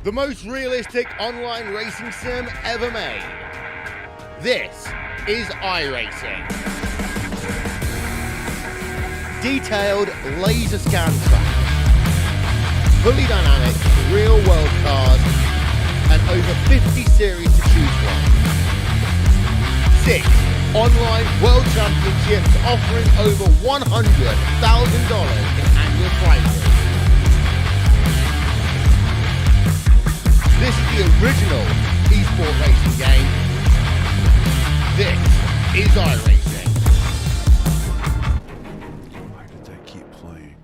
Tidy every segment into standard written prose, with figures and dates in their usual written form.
the most realistic online racing sim ever made. This is iRacing. Detailed laser scan track, fully dynamic real world cars, and over 50 series to choose from. 6 online world championships offering over $100,000 in annual prizes. This is the original esport racing game. This is iRacing. Why did they keep playing?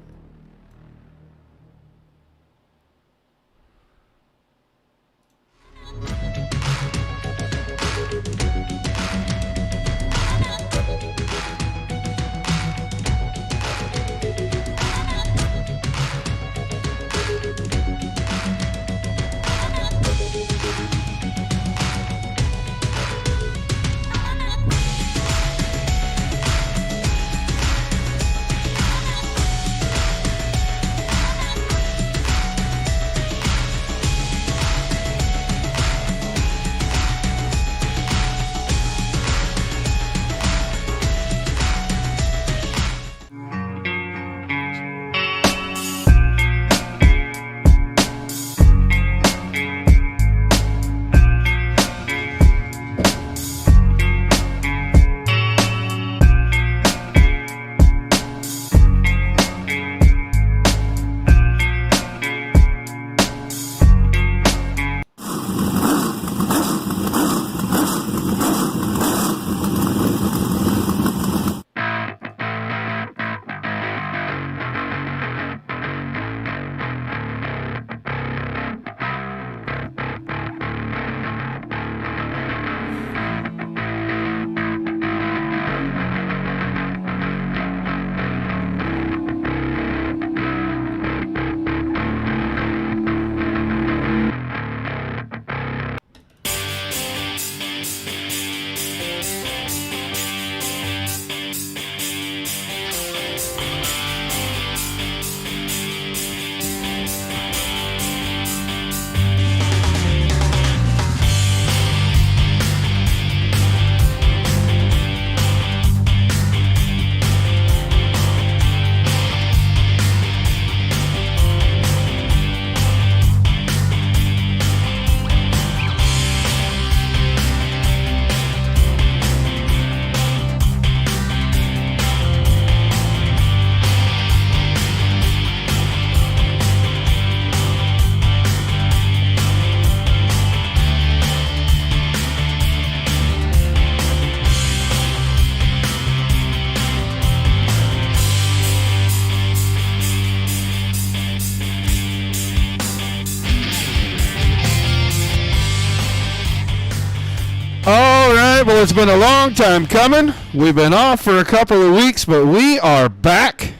Well, it's been a long time coming. We've been off for a couple of weeks, but we are back.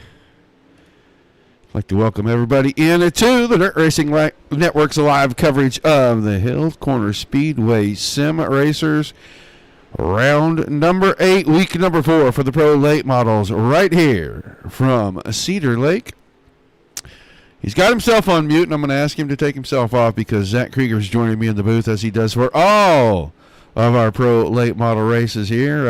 I'd like to welcome everybody into the Dirt Racing Network's live coverage of the Hales Corner Speedway Sim Racers. Round number 8, week number 4 for the Pro Late Models right here from Cedar Lake. He's got himself on mute, and I'm going to ask him to take himself off because Zach Krieger is joining me in the booth as he does for all of our pro late model races here.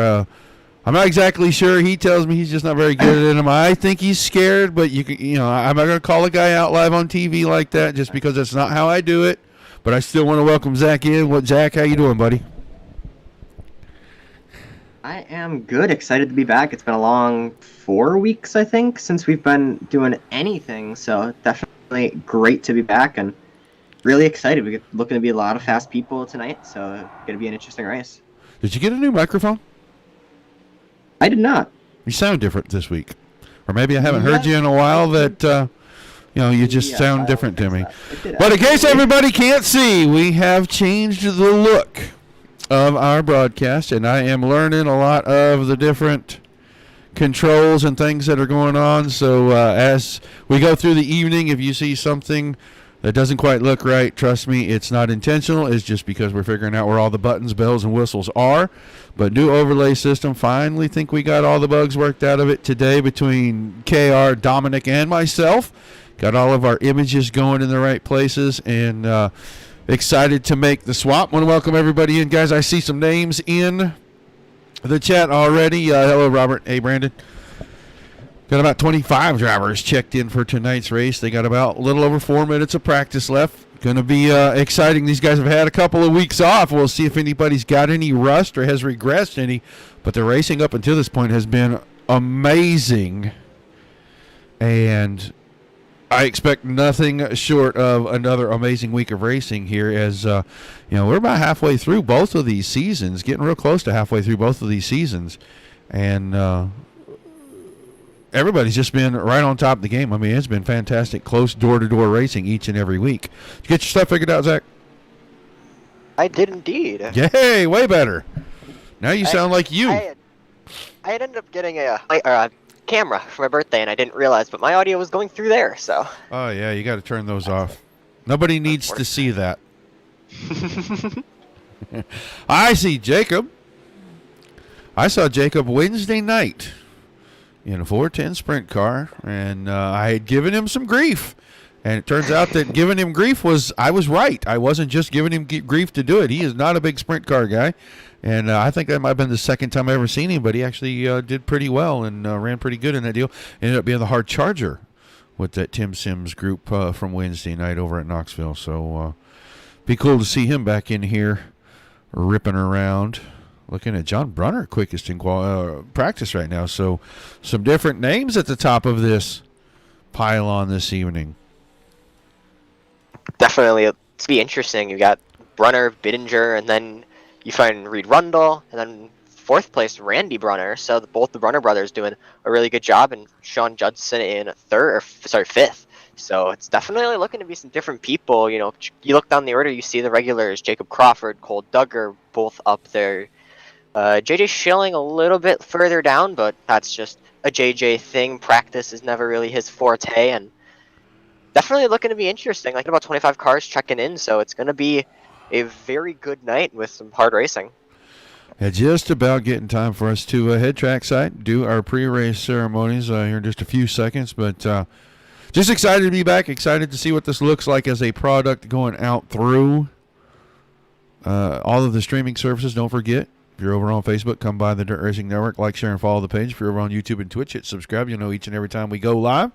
I'm not exactly sure. He tells me he's just not very good at them. I think he's scared, but I'm not going to call a guy out live on TV like that just because that's not how I do it. But I still want to welcome Zach in. Zach, how you doing, buddy? I am good. Excited to be back. It's been a long 4 weeks, I think, since we've been doing anything. So definitely great to be back and really excited. We're looking to be a lot of fast people tonight, so it's going to be an interesting race. Did you get a new microphone? I did not. You sound different this week. Or maybe I haven't heard you in a while that, you just sound different to me. But in case everybody can't see, we have changed the look of our broadcast, and I am learning a lot of the different controls and things that are going on. So as we go through the evening, if you see something that doesn't quite look right, trust me, it's not intentional. It's just because we're figuring out where all the buttons, bells, and whistles are. But new overlay system, finally think we got all the bugs worked out of it today between KR, Dominic, and myself. got all of our images going in the right places, and excited to make the swap. Want to welcome everybody in, guys. I see some names in the chat already. Hello, Robert. Hey, Brandon. Got about 25 drivers checked in for tonight's race. They got about a little over 4 minutes of practice left. Going to be exciting. These guys have had a couple of weeks off. We'll see if anybody's got any rust or has regressed any. But the racing up until this point has been amazing. And I expect nothing short of another amazing week of racing here as, we're about halfway through both of these seasons, getting real close to halfway through both of these seasons. And everybody's just been right on top of the game. I mean, it's been fantastic, close door-to-door racing each and every week. Did you get your stuff figured out, Zach? I did indeed. Yay, way better. Now you sound like you. I had ended up getting a camera for my birthday, and I didn't realize, but my audio was going through there, so. Oh, yeah, you got to turn those off. Nobody needs to see that. I see Jacob. I saw Jacob Wednesday night in a 410 sprint car, and I had given him some grief. And it turns out that giving him grief I was right. I wasn't just giving him grief to do it. He is not a big sprint car guy. And I think that might have been the second time I ever seen him, but he actually did pretty well and ran pretty good in that deal. Ended up being the hard charger with that Tim Sims group from Wednesday night over at Knoxville. So be cool to see him back in here ripping around. Looking at John Brunner, quickest in practice right now. So some different names at the top of this pylon this evening. Definitely, it's be interesting. You got Brunner, Bittinger, and then you find Reed Rundle, and then fourth place Randy Brunner. So both the Brunner brothers doing a really good job, and Sean Judson in fifth. So it's definitely looking to be some different people. You look down the order, you see the regulars: Jacob Crawford, Cole Duggar, both up there. JJ Schilling a little bit further down, but that's just a JJ thing. Practice is never really his forte, and definitely looking to be interesting. Like about 25 cars checking in, so it's going to be a very good night with some hard racing. Yeah, just about getting time for us to head trackside, do our pre-race ceremonies here in just a few seconds, but just excited to be back, excited to see what this looks like as a product going out through all of the streaming services. Don't forget, if you're over on Facebook, come by the Dirt Racing Network, like, share, and follow the page. If you're over on YouTube and Twitch, hit subscribe. You'll know each and every time we go live.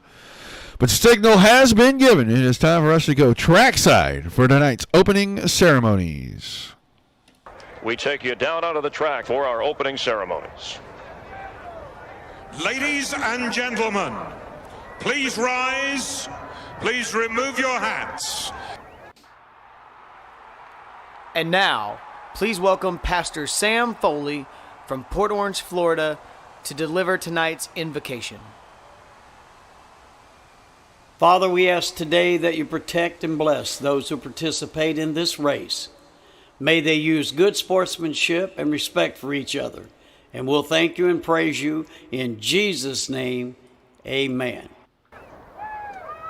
But the signal has been given. It is time for us to go trackside for tonight's opening ceremonies. We take you down onto the track for our opening ceremonies. Ladies and gentlemen, please rise. Please remove your hats. And now, please welcome Pastor Sam Foley from Port Orange, Florida, to deliver tonight's invocation. Father, we ask today that you protect and bless those who participate in this race. May they use good sportsmanship and respect for each other. And we'll thank you and praise you in Jesus' name. Amen.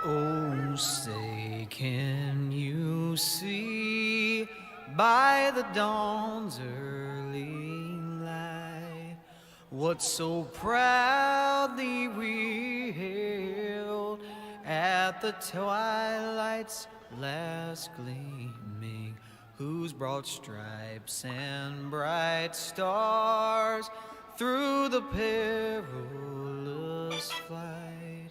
Oh, say, can you see by the dawn's early light what so proudly we hailed at the twilight's last gleaming, whose broad stripes and bright stars through the perilous flight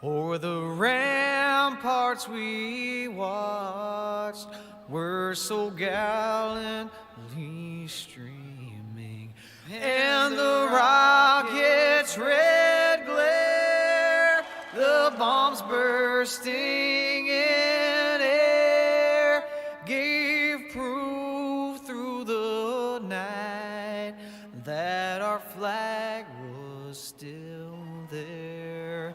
o'er the ramparts we watched were so gallantly streaming, and the rocket's red glare, the bombs bursting in air, gave proof through the night that our flag was still there.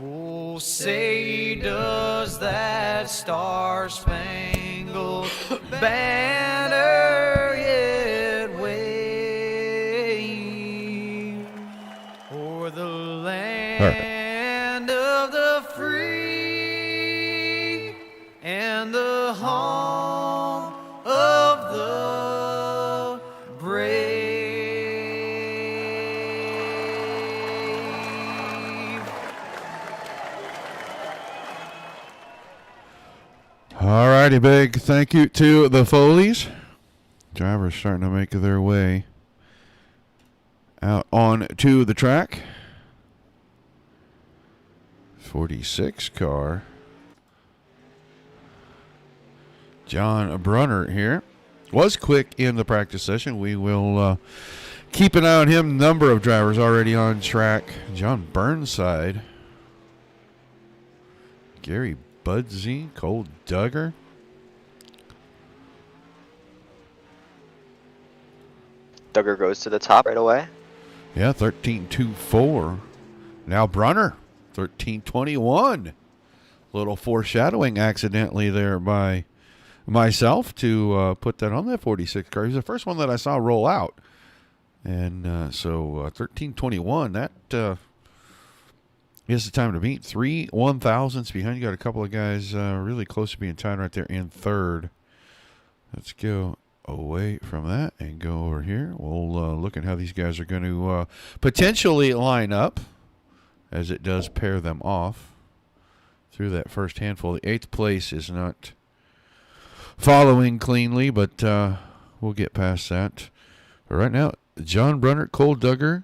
Oh, say does that star-spangled banner yet wave o'er the land of the free and the home of the brave? righty, big thank you to the Foleys. Drivers starting to make their way out on to the track. 46 car. John Brunner here. Was quick in the practice session. We will keep an eye on him. Number of drivers already on track. John Burnside. Gary Budsey. Cole Duggar. Duggar goes to the top right away. Yeah, 13.24. Now Brunner, 13.21. Little foreshadowing accidentally there by myself to put that on that 46 car. He's the first one that I saw roll out. And so 13.21, that is the time to beat. 3 1,000ths behind. You got a couple of guys really close to being tied right there in third. Let's go away from that and go over here. We'll look at how these guys are going to potentially line up as it does pair them off through that first handful. The 8th place is not following cleanly, but we'll get past that. But right now, John Brunner, Cole Duggar,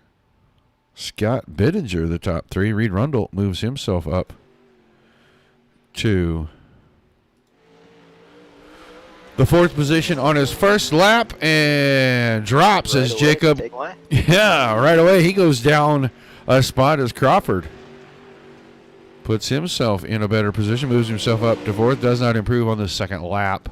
Scott Bittinger, the top 3. Reed Rundle moves himself up to the 4th position on his first lap and drops Right as away, Jacob. take away. Yeah, right away. He goes down a spot as Crawford puts himself in a better position, moves himself up to 4th, does not improve on the second lap.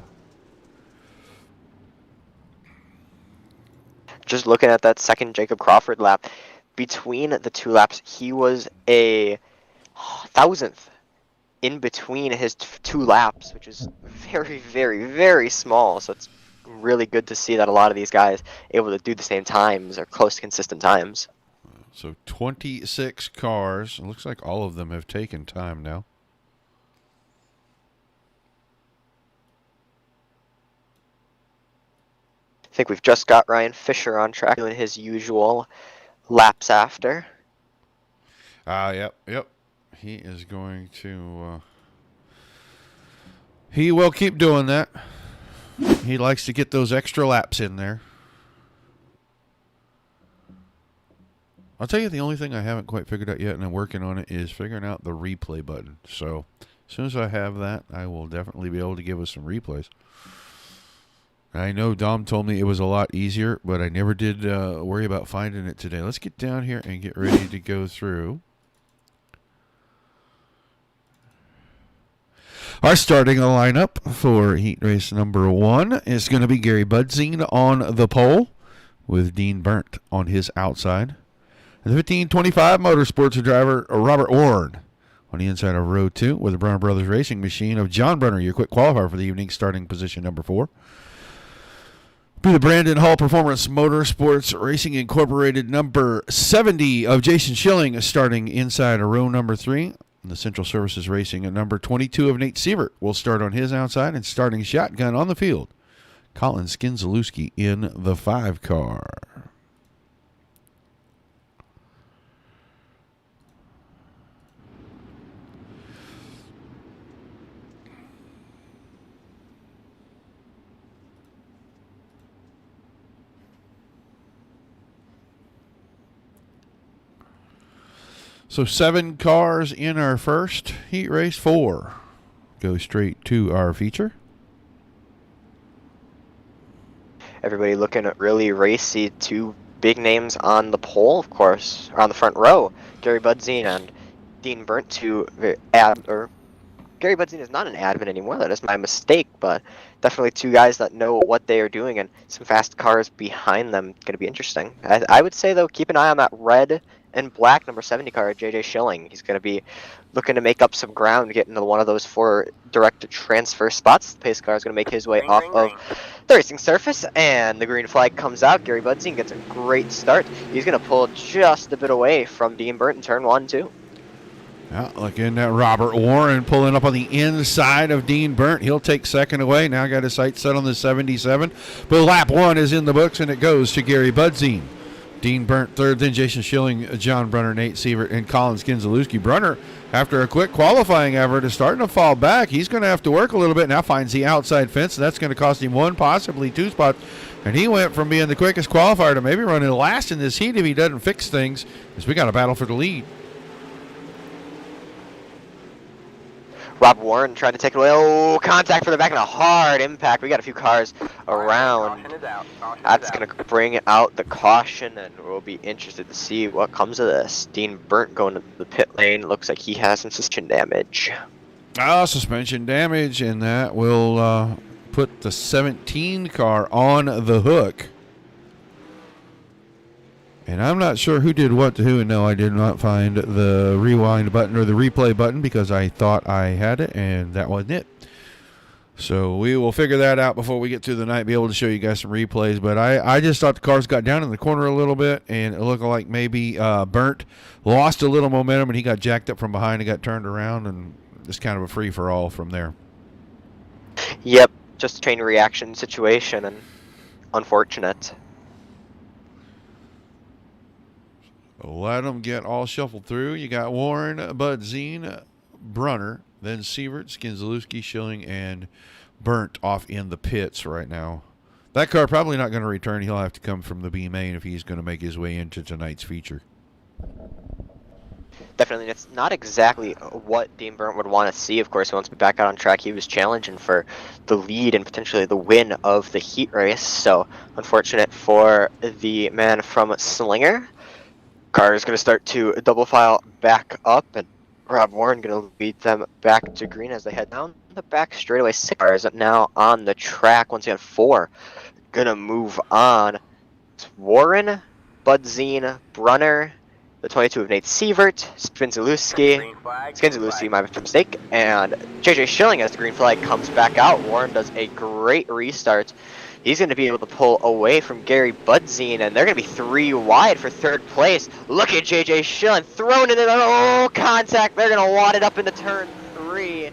Just looking at that second Jacob Crawford lap, between the 2 laps, he was a 1,000th in between his 2 laps, which is very, very, very small. So it's really good to see that a lot of these guys able to do the same times or close to consistent times. So 26 cars. It looks like all of them have taken time now. I think we've just got Ryan Fisher on track doing his usual laps after. Yep. He is going to... he will keep doing that. He likes to get those extra laps in there. I'll tell you, the only thing I haven't quite figured out yet, and I'm working on it, is figuring out the replay button. So as soon as I have that, I will definitely be able to give us some replays. I know Dom told me it was a lot easier, but I never did worry about finding it today. Let's get down here and get ready to go through our starting lineup for heat race number 1 is going to be Gary Budzine on the pole with Dean Burnt on his outside. And the 1525 Motorsports driver Robert Warren on the inside of row 2 with the Brunner Brothers Racing Machine of John Brunner, your quick qualifier for the evening, starting position number 4. Be the Brandon Hall Performance Motorsports Racing Incorporated number 70 of Jason Schilling starting inside of row number 3. And the Central Services Racing at number 22 of Nate Siebert will start on his outside, and starting shotgun on the field, Colin Skinzalewski in the 5 car. So 7 cars in our first heat race. 4 go straight to our feature. Everybody looking at really racy. 2 big names on the pole, of course, or on the front row. Gary Budzine and Dean Burnt, 2 Gary Budzine is not an admin anymore. That is my mistake, but definitely 2 guys that know what they are doing, and some fast cars behind them. Going to be interesting. I would say, though, keep an eye on that red and black number 70 car, JJ Schilling. He's going to be looking to make up some ground, get into one of those 4 direct transfer spots. The pace car is going to make his way off of the racing surface, and the green flag comes out. Gary Budzine gets a great start. He's going to pull just a bit away from Dean Burnt in turn 1, 2. Yeah, looking at Robert Warren pulling up on the inside of Dean Burnt. He'll take second away. Now got his sights set on the 77. But lap 1 is in the books, and it goes to Gary Budzine. Dean Burnt third, then Jason Schilling, John Brunner, Nate Sievert, and Colin Skinzalewski. Brunner, after a quick qualifying effort, is starting to fall back. He's going to have to work a little bit. Now finds the outside fence, and that's going to cost him 1, possibly 2 spots. And he went from being the quickest qualifier to maybe running last in this heat if he doesn't fix things, as we got a battle for the lead. Rob Warren tried to take it away. Oh, contact for the back and a hard impact. We got a few cars around. That's going to bring out the caution, and we'll be interested to see what comes of this. Dean Burnt going to the pit lane. Looks like he has some suspension damage. Suspension damage, and that will put the 17 car on the hook. And I'm not sure who did what to who, and no, I did not find the rewind button or the replay button because I thought I had it, and that wasn't it. So we will figure that out before we get through the night, be able to show you guys some replays. But I just thought the cars got down in the corner a little bit, and it looked like maybe Burnt lost a little momentum, and he got jacked up from behind and got turned around, and just kind of a free-for-all from there. Yep, just a chain reaction situation, and unfortunate. Let them get all shuffled through. You got Warren, Budzine, Brunner, then Sievert, Skinzalewski, Schilling, and Burnt off in the pits right now. That car probably not going to return. He'll have to come from the B main if he's going to make his way into tonight's feature. Definitely, it's not exactly what Dean Burnt would want to see. Of course, he wants to be back out on track. He was challenging for the lead and potentially the win of the heat race. So, unfortunate for the man from Slinger. Car is going to start to double file back up, and Rob Warren going to lead them back to green as they head down the back straightaway. 6 cars now on the track. Once again, 4 going to move on. It's Warren, Budzine, Brunner, the 22 of Nate Sievert, Skinzalewski, my mistake, and JJ Schilling as the green flag comes back out. Warren does a great restart. He's going to be able to pull away from Gary Budzine, and they're going to be 3 wide for 3rd place. Look at JJ Schilling throwing it in. Oh, contact. They're going to wad it up into turn 3.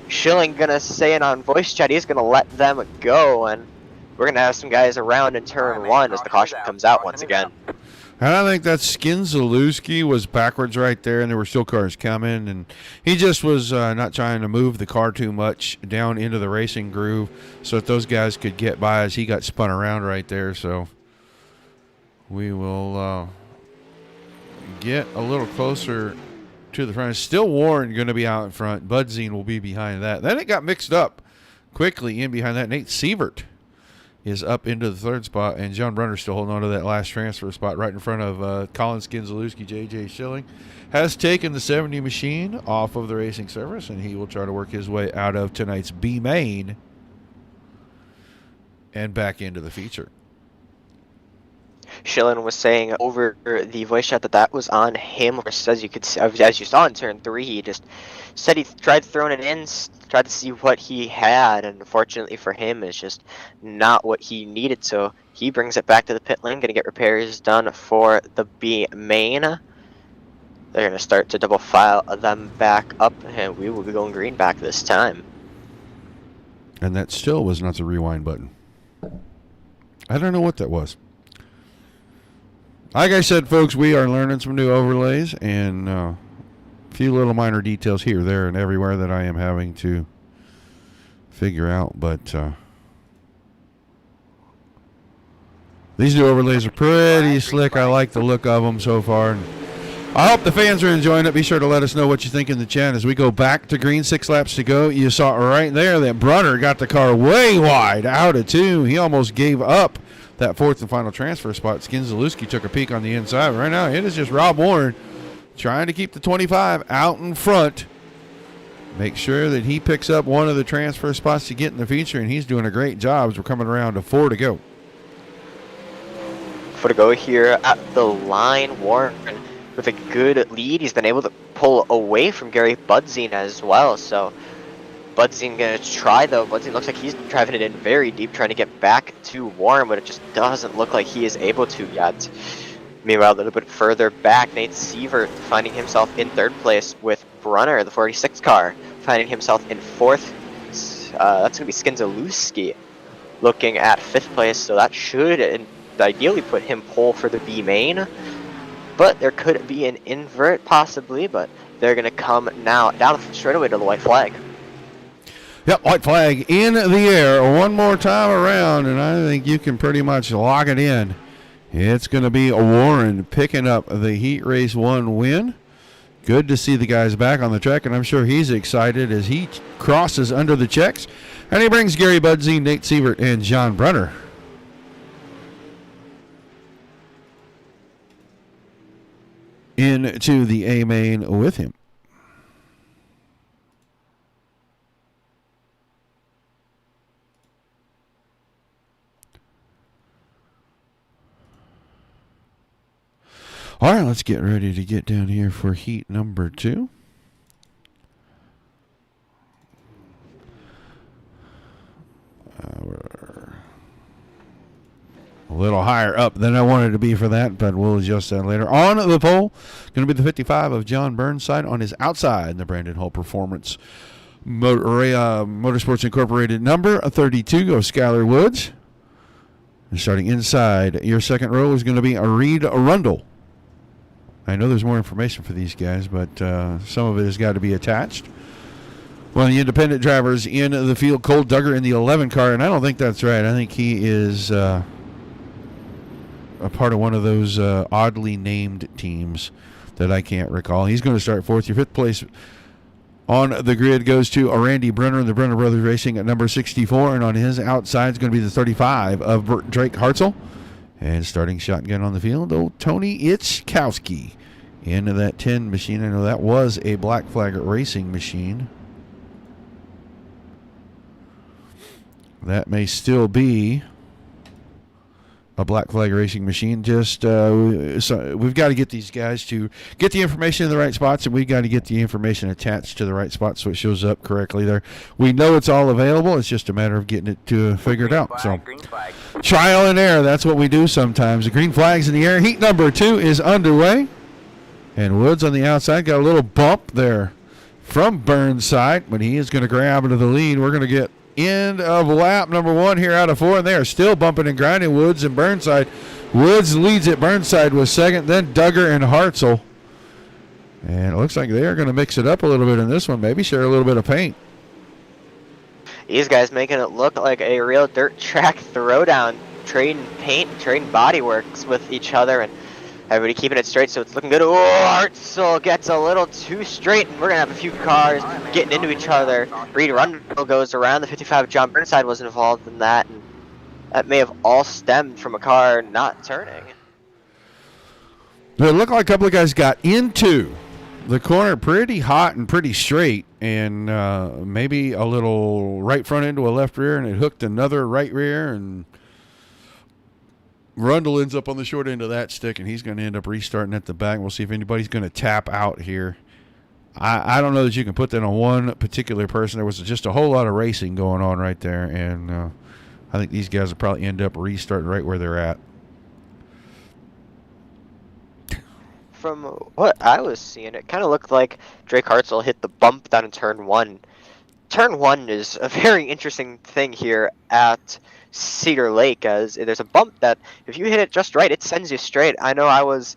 Schilling going to say it on voice chat. He's going to let them go, and we're going to have some guys around in turn 1 as the caution comes out once again. And I think that Skinzalewski was backwards right there, and there were still cars coming, and he just was not trying to move the car too much down into the racing groove so that those guys could get by as he got spun around right there. So we will get a little closer to the front. Still Warren going to be out in front. Budzine will be behind that. Then it got mixed up quickly in behind that. Nate Sievert is up into the 3rd spot, and John Brunner still holding on to that last transfer spot right in front of Colin Skinzalewski. JJ Schilling has taken the 70 machine off of the racing service, and he will try to work his way out of tonight's B main and back into the feature. Schilling was saying over the voice chat that was on him. As you saw in turn 3, he just said he tried throwing it in, tried to see what he had, and unfortunately for him, it's just not what he needed. So he brings it back to the pit lane, going to get repairs done for the B main. They're going to start to double file them back up, and we will be going green back this time. And that still was not the rewind button. I don't know what that was. Like I said, folks, we are learning some new overlays and a few little minor details here, there, and everywhere that I am having to figure out. But these new overlays are pretty slick. I like the look of them so far. And I hope the fans are enjoying it. Be sure to let us know what you think in the chat as we go back to green. 6 laps to go. You saw right there that Brunner got the car way wide out of 2. He almost gave up that 4th and final transfer spot. Skinzalewski took a peek on the inside. Right now, it is just Rob Warren trying to keep the 25 out in front. Make sure that he picks up one of the transfer spots to get in the feature, and he's doing a great job as we're coming around to 4 to go. 4 to go here at the line. Warren with a good lead. He's been able to pull away from Gary Budzine as well. So Budzine going to try, though. Budzine looks like he's driving it in very deep, trying to get back to Warren, but it just doesn't look like he is able to yet. Meanwhile, a little bit further back, Nate Sievert finding himself in 3rd place with Brunner, the 46 car, finding himself in 4th. That's going to be Skinzalewski looking at 5th place, so that should ideally put him pole for the B main. But there could be an invert possibly, but they're going to come now down straight away to the white flag. Yep, white flag in the air one more time around, and I think you can pretty much lock it in. It's going to be Warren picking up the Heat Race 1 win. Good to see the guys back on the track, and I'm sure he's excited as he crosses under the checks. And he brings Gary Budsey, Nate Siebert, and John Brunner into the A main with him. All right, let's get ready to get down here for heat number 2. We're a little higher up than I wanted to be for that, but we'll adjust that later. On the pole, going to be the 55 of John Burnside. On his outside, the Brandon Hull Performance Motorsports Incorporated number 32 of Skylar Woods. And starting inside, your second row is going to be a Reed Rundle. I know there's more information for these guys, but some of it has got to be attached. One of the independent drivers in the field, Cole Duggar in the 11 car, and I don't think that's right. I think he is a part of one of those oddly named teams that I can't recall. He's going to start fourth. Your fifth place on the grid goes to Randy Brunner and the Brunner Brothers Racing at number 64, and on his outside is going to be the 35 of Drake Hartzell. And starting shotgun on the field, old Tony Itzkowski into that 10 machine. I know that was a Black Flag Racing machine. That may still be a Black Flag Racing machine. Just so we've got to get these guys to get the information in the right spots, and we've got to get the information attached to the right spot so it shows up correctly there. We know it's all available. It's just a matter of getting it to figured out. So trial and error, that's what we do sometimes. The green flag's in the air. Heat number 2 is underway. And Woods on the outside got a little bump there from Burnside, but he is going to grab into the lead. We're going to get end of lap number 1 here out of 4, and they are still bumping and grinding, Woods and Burnside. Woods leads it. Burnside was second, then Duggar and Hartzell. And it looks like they are going to mix it up a little bit in this one, maybe share a little bit of paint. These guys making it look like a real dirt track throwdown, trading paint, trading body works with each other, and everybody keeping it straight, so it's looking good. Oh, Hartzell gets a little too straight, and we're going to have a few cars getting into each other. Reed Rundle goes around. The 55 John Burnside was involved in that, and that may have all stemmed from a car not turning. It looked like a couple of guys got into the corner pretty hot and pretty straight, and maybe a little right front into a left rear, and it hooked another right rear, and Rundle ends up on the short end of that stick, and he's going to end up restarting at the back. We'll see if anybody's going to tap out here. I don't know that you can put that on one particular person. There was just a whole lot of racing going on right there, and I think these guys will probably end up restarting right where they're at. From what I was seeing, it kind of looked like Drake Hartzell hit the bump down in turn 1. Turn 1 is a very interesting thing here at Cedar Lake, as there's a bump that if you hit it just right, it sends you straight. I know I was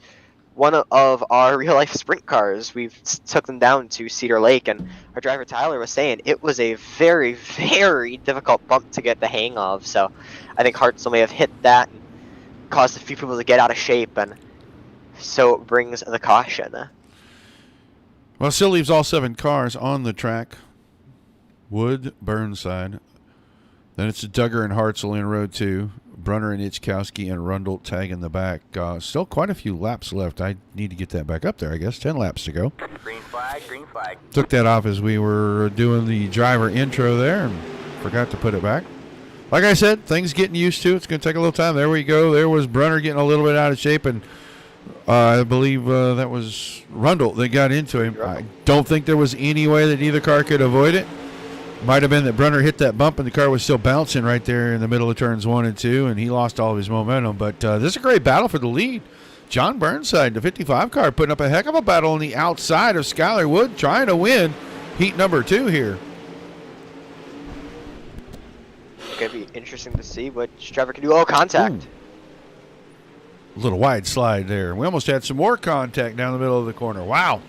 one of our real life sprint cars. We took them down to Cedar Lake, and our driver Tyler was saying it was a very, very difficult bump to get the hang of. So I think Hartzell may have hit that and caused a few people to get out of shape, and so it brings the caution. Well, still leaves all 7 cars on the track. Wood, Burnside. Then it's Duggar and Hartzell in row 2. Brunner and Itzkowski and Rundle tagging the back. Still quite a few laps left. I need to get that back up there, I guess. 10 laps to go. Green flag, green flag. Took that off as we were doing the driver intro there and forgot to put it back. Like I said, things getting used to. It's going to take a little time. There we go. There was Brunner getting a little bit out of shape, and I believe that was Rundle that got into him. I don't think there was any way that either car could avoid it. Might have been that Brunner hit that bump and the car was still bouncing right there in the middle of turns 1 and 2, and he lost all of his momentum. But this is a great battle for the lead. John Burnside, the 55 car, putting up a heck of a battle on the outside of Skylar Wood, trying to win heat number 2 here. It's going to be interesting to see what driver can do. Oh, contact. little wide slide there. We almost had some more contact down the middle of the corner. Wow.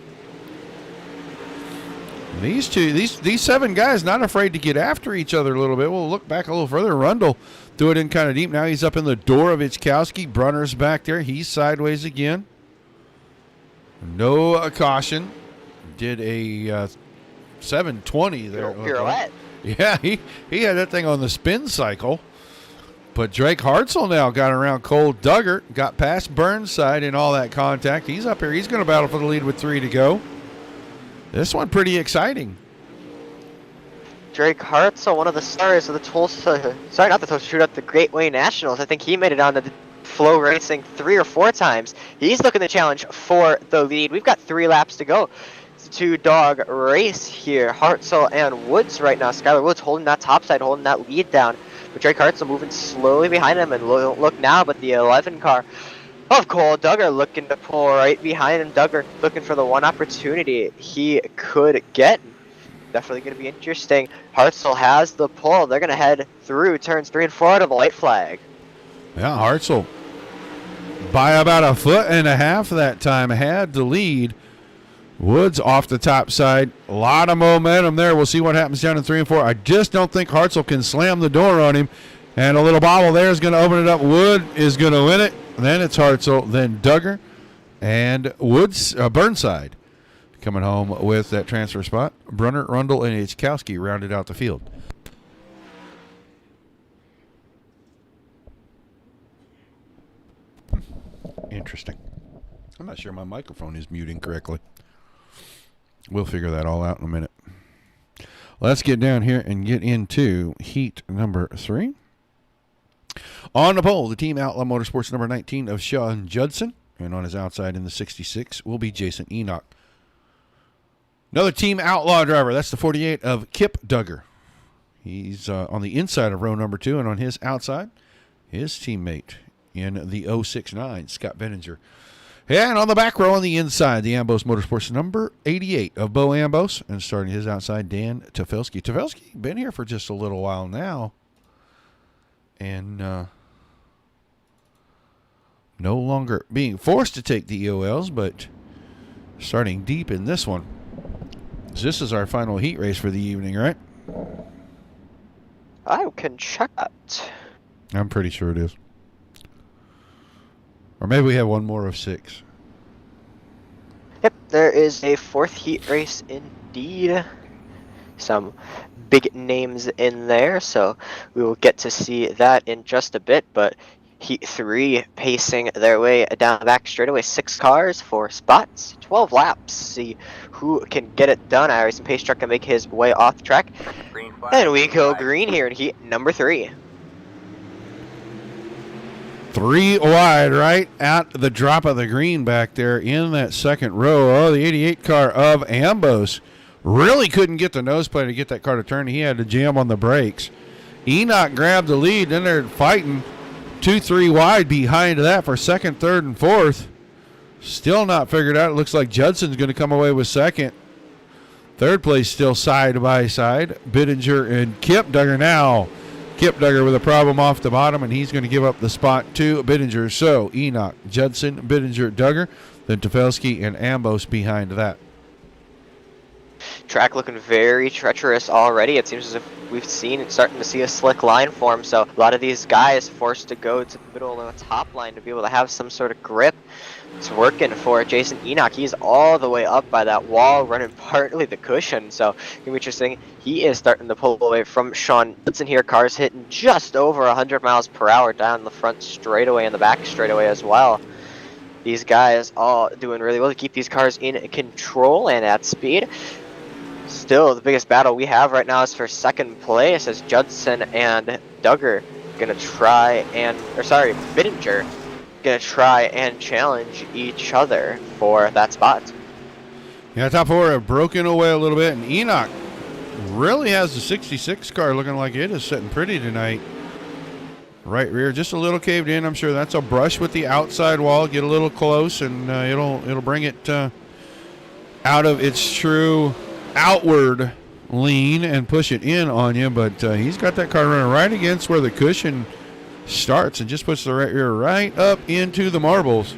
These 7 guys not afraid to get after each other a little bit. We'll look back a little further. Rundle threw it in kind of deep. Now he's up in the door of Ichkowski. Brunner's back there. He's sideways again. No caution. Did a 720 there. Pirouette. Yeah, he had that thing on the spin cycle. But Drake Hartzell now got around Cole Duggar, got past Burnside in all that contact. He's up here. He's going to battle for the lead with 3 to go. This one pretty exciting. Drake Hartzell, one of the stars of the Tulsa, sorry, not the Tulsa Shootout, the Gateway Nationals. I think he made it on the Flow Racing 3 or 4 times. He's looking to challenge for the lead. We've got 3 laps to go. It's a 2-dog race here. Hartzell and Woods right now. Skylar Woods holding that top side, holding that lead down. But Drake Hartzell moving slowly behind him, and look now, but the 11 car of Cole Duggar looking to pull right behind him. Duggar looking for the one opportunity he could get. Definitely going to be interesting. Hartzell has the pull. They're going to head through turns 3 and 4 to the white flag. Yeah, Hartzell by about 1.5 feet that time had the lead. Woods off the top side. A lot of momentum there. We'll see what happens down in 3 and 4. I just don't think Hartzell can slam the door on him. And a little bobble there is going to open it up. Wood is going to win it. Then it's Hartzell, then Duggar, and Woods, Burnside coming home with that transfer spot. Brunner, Rundle, and Ichkowski rounded out the field. Interesting. I'm not sure my microphone is muting correctly. We'll figure that all out in a minute. Let's get down here and get into heat number 3. On the pole, the Team Outlaw Motorsports number 19 of Sean Judson. And on his outside in the 66 will be Jason Enoch. Another Team Outlaw driver. That's the 48 of Kip Duggar. He's on the inside of row number 2. And on his outside, his teammate in the 069, Scott Benninger. And on the back row on the inside, the Ambos Motorsports number 88 of Bo Ambos. And starting his outside, Dan Tafelski. Tafelski been here for just a little while now. And no longer being forced to take the EOLs, but starting deep in this one. This is our final heat race for the evening, right? I can check that. I'm pretty sure it is. Or maybe we have one more of 6. Yep, there is a 4th heat race indeed. Some big names in there, so we will get to see that in just a bit. But Heat 3 pacing their way down the back straightaway. 6 cars, 4 spots, 12 laps. See who can get it done. Iris and Pace Truck can make his way off the track. And we go green here in heat number 3. 3 wide right at the drop of the green back there in that second row. Oh, the 88 car of Ambos really couldn't get the nose plate to get that car to turn. He had to jam on the brakes. Enoch grabbed the lead. Then they're fighting 2-3 wide behind that for second, third, and fourth. Still not figured out. It looks like Judson's going to come away with second. Third place still side by side. Bittinger and Kip Duggar now. Kip Duggar with a problem off the bottom, and he's going to give up the spot to Bittinger. So Enoch, Judson, Bittinger, Duggar, then Tafelski and Ambos behind that. Track looking very treacherous already. It seems as if we've starting to see a slick line form. So a lot of these guys forced to go to the middle of the top line to be able to have some sort of grip. It's working for Jason Enoch. He's all the way up by that wall, running partly the cushion. So it's going to be interesting. He is starting to pull away from Sean Judson here. Cars hitting just over 100 miles per hour down the front straightaway and the back straightaway as well. These guys all doing really well to keep these cars in control and at speed. Still, the biggest battle we have right now is for second place as Judson and Duggar gonna try and, Bittinger gonna try and challenge each other for that spot. Yeah, top 4 have broken away a little bit, and Enoch really has the 66 car looking like it is sitting pretty tonight. Right rear just a little caved in. I'm sure that's a brush with the outside wall. Get a little close, and it'll bring it out of its true outward lean and push it in on you. But he's got that car running right against where the cushion starts and just puts the right rear right up into the marbles.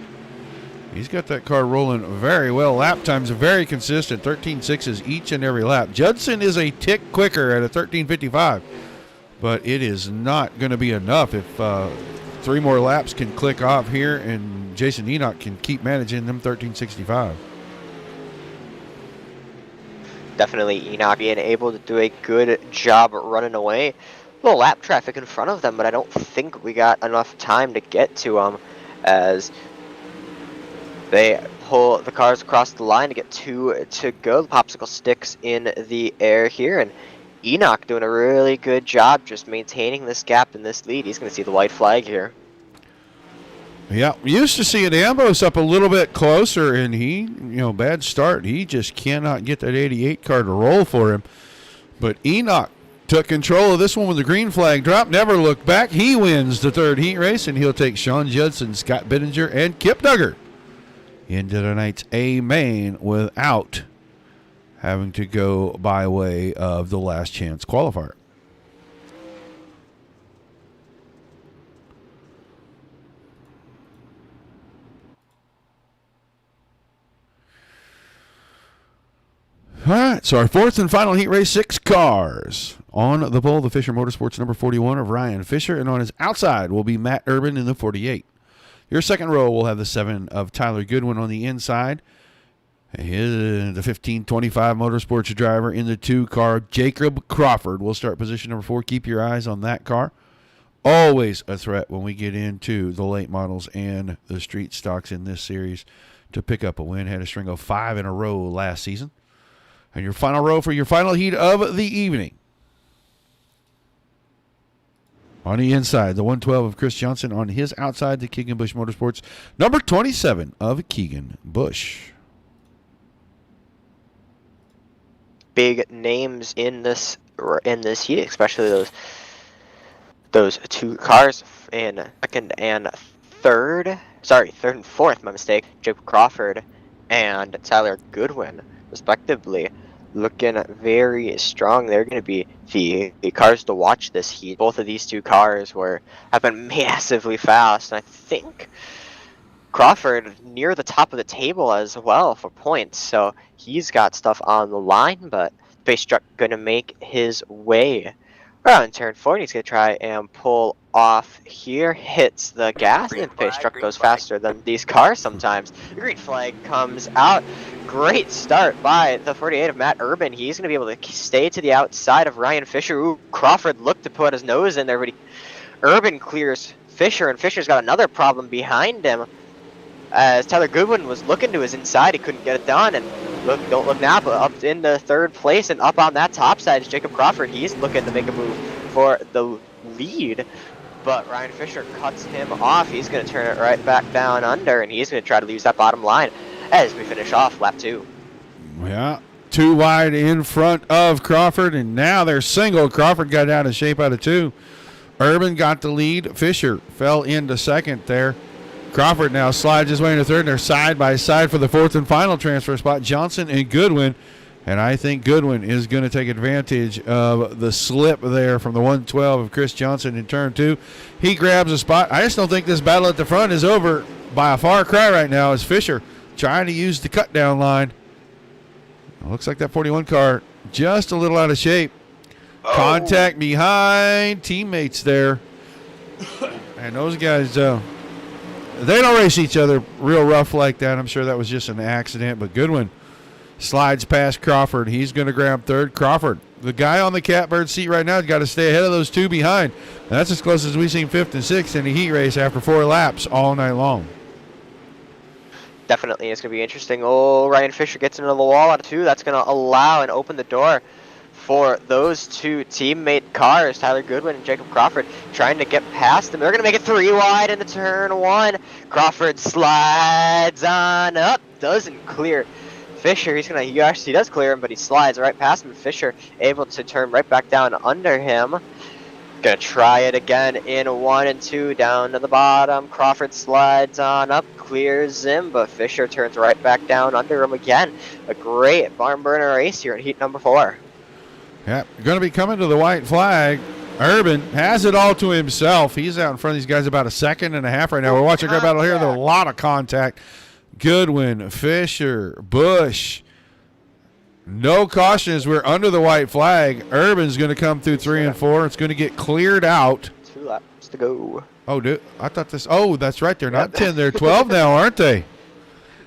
He's got that car rolling very well. Lap times are very consistent, 13.6s each and every lap. Judson is a tick quicker at a 13.55, but it is not going to be enough if 3 more laps can click off here and Jason Enoch can keep managing them 13.65. Definitely Enoch being able to do a good job running away. A little lap traffic in front of them, but I don't think we got enough time to get to them as they pull the cars across the line to get 2 to go. The popsicle sticks in the air here, and Enoch doing a really good job just maintaining this gap in this lead. He's going to see the white flag here. Yeah, we used to see Ambrose up a little bit closer, and he, bad start. He just cannot get that 88 car to roll for him. But Enoch took control of this one with the green flag drop, never looked back. He wins the 3rd heat race, and he'll take Sean Judson, Scott Bittinger, and Kip Duggar into tonight's A main without having to go by way of the last chance qualifier. All right, so our 4th and final heat race, 6 cars. On the pole, the Fisher Motorsports number 41 of Ryan Fisher, and on his outside will be Matt Urban in the 48. Your second row will have the 7 of Tyler Goodwin on the inside. The 1525 Motorsports driver in the 2 car, Jacob Crawford, will start position number 4. Keep your eyes on that car. Always a threat when we get into the late models and the street stocks in this series to pick up a win. Had a string of 5 in a row last season. And your final row for your final heat of the evening. On the inside, the 112 of Chris Johnson. On his outside, the Keegan Bush Motorsports, number 27 of Keegan Bush. Big names in this heat, especially those 2 cars in 2nd and 3rd. Sorry, 3rd and 4th, my mistake. Jacob Crawford and Tyler Goodwin, respectively, looking very strong. They're going to be the cars to watch this heat. Both of these 2 cars have been massively fast, and I think Crawford near the top of the table as well for points, so he's got stuff on the line, but Space Truck going to make his way around turn 4. He's going to try and pull off here, hits the gas, and Space Truck goes faster than these cars sometimes. The green flag comes out. Great start by the 48 of Matt Urban. He's going to be able to stay to the outside of Ryan Fisher. Ooh, Crawford looked to put his nose in there, but Urban clears Fisher, and Fisher's got another problem behind him. As Tyler Goodwin was looking to his inside, he couldn't get it done, and don't look now, but up in the 3rd place and up on that top side is Jacob Crawford. He's looking to make a move for the lead, but Ryan Fisher cuts him off. He's going to turn it right back down under, and he's going to try to lose that bottom line as we finish off lap 2. Yeah, 2 wide in front of Crawford, and now they're single. Crawford got out of shape out of 2. Urban got the lead. Fisher fell into 2nd there. Crawford now slides his way into 3rd, and they're side by side for the 4th and final transfer spot, Johnson and Goodwin. And I think Goodwin is going to take advantage of the slip there from the 112 of Chris Johnson in turn 2. He grabs a spot. I just don't think this battle at the front is over by a far cry right now as Fisher trying to use the cut down line. It looks like that 41 car just a little out of shape. Oh. Contact behind teammates there. And those guys, they don't race each other real rough like that. I'm sure that was just an accident, but Goodwin slides past Crawford. He's going to grab 3rd. Crawford, the guy on the catbird seat right now, has got to stay ahead of those 2 behind. And that's as close as we've seen 5th and 6th in a heat race after 4 laps all night long. Definitely, it's going to be interesting. Oh, Ryan Fisher gets into the wall out of 2. That's going to allow and open the door for those 2 teammate cars, Tyler Goodwin and Jacob Crawford, trying to get past them. They're going to make it 3 wide into turn 1. Crawford slides on up, doesn't clear Fisher. He actually does clear him, but he slides right past him. Fisher able to turn right back down under him. Gonna try it again in 1 and 2 down to the bottom. Crawford slides on up, clears him, but Fisher turns right back down under him again. A great barn burner race here in heat number 4. Yeah, going to be coming to the white flag. Urban has it all to himself. He's out in front of these guys about a second and a half right now. We're watching a great battle here. There's a lot of contact. Goodwin, Fisher, Bush. No caution as we're under the white flag. Urban's going to come through 3 and 4. It's going to get cleared out. 2 laps to go. Oh, dude, I thought this. Oh, that's right. They're not 10. They're 12 now, aren't they?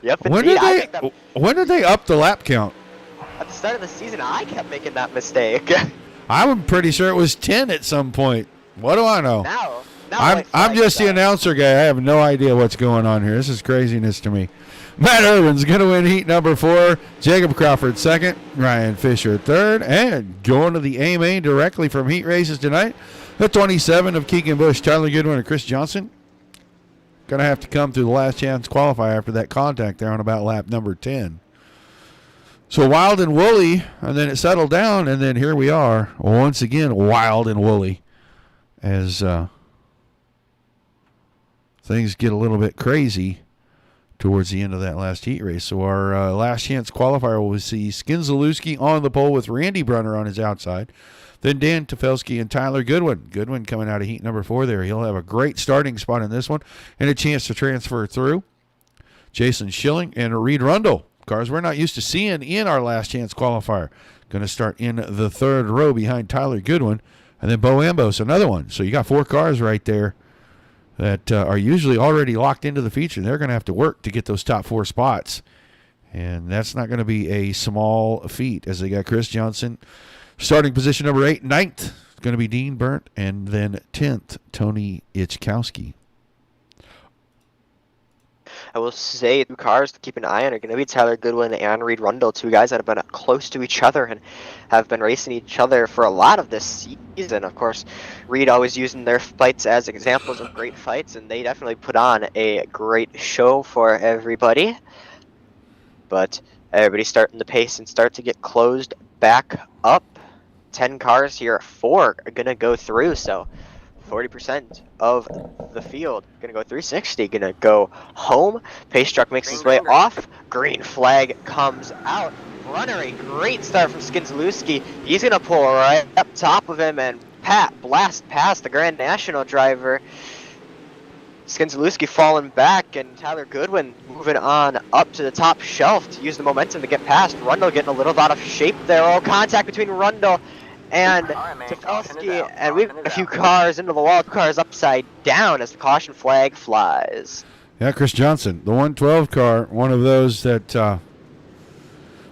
Yep. When did they up the lap count? At the start of the season, I kept making that mistake. I'm pretty sure it was 10 at some point. What do I know? Now I'm just the announcer guy. I have no idea what's going on here. This is craziness to me. Matt Urban's going to win heat number 4. Jacob Crawford second. Ryan Fisher third. And going to the A main directly from heat races tonight, the 27 of Keegan Bush, Tyler Goodwin, and Chris Johnson. Going to have to come through the last chance qualifier after that contact there on about lap number 10. So wild and woolly, and then it settled down, and then here we are once again wild and woolly as things get a little bit crazy towards the end of that last heat race. So our last chance qualifier will see Skinzalewski on the pole with Randy Brunner on his outside. Then Dan Tefelsky and Tyler Goodwin. Goodwin coming out of heat number 4 there. He'll have a great starting spot in this one and a chance to transfer through. Jason Schilling and Reed Rundle. Cars we're not used to seeing in our last chance qualifier. Going to start in the 3rd row behind Tyler Goodwin. And then Bo Ambos, another one. So you got 4 cars right there that are usually already locked into the feature. They're going to have to work to get those top 4 spots. And that's not going to be a small feat as they got Chris Johnson. Starting position number 8, 9th. It's going to be Dean Burnt. And then 10th, Tony Ichkowski. I will say 2 cars to keep an eye on are going to be Tyler Goodwin and Reed Rundle, 2 guys that have been close to each other and have been racing each other for a lot of this season. Of course, Reed always using their fights as examples of great fights, and they definitely put on a great show for everybody. But everybody's starting to pace and start to get closed back up. 10 cars here, 4 are going to go through, so 40% of the field going to go 360, going to go home. Pace truck makes his way off. Green flag comes out. Runner, a great start from Skinzalewski. He's going to pull right up top of him and blast past the Grand National driver. Skinzalewski falling back, and Tyler Goodwin moving on up to the top shelf to use the momentum to get past. Rundle getting a little out of shape there. Oh, contact between Rundle and Tefelsky, and we've got a few cars into the wall, cars upside down as the caution flag flies. Yeah, Chris Johnson, the 112 car, one of those that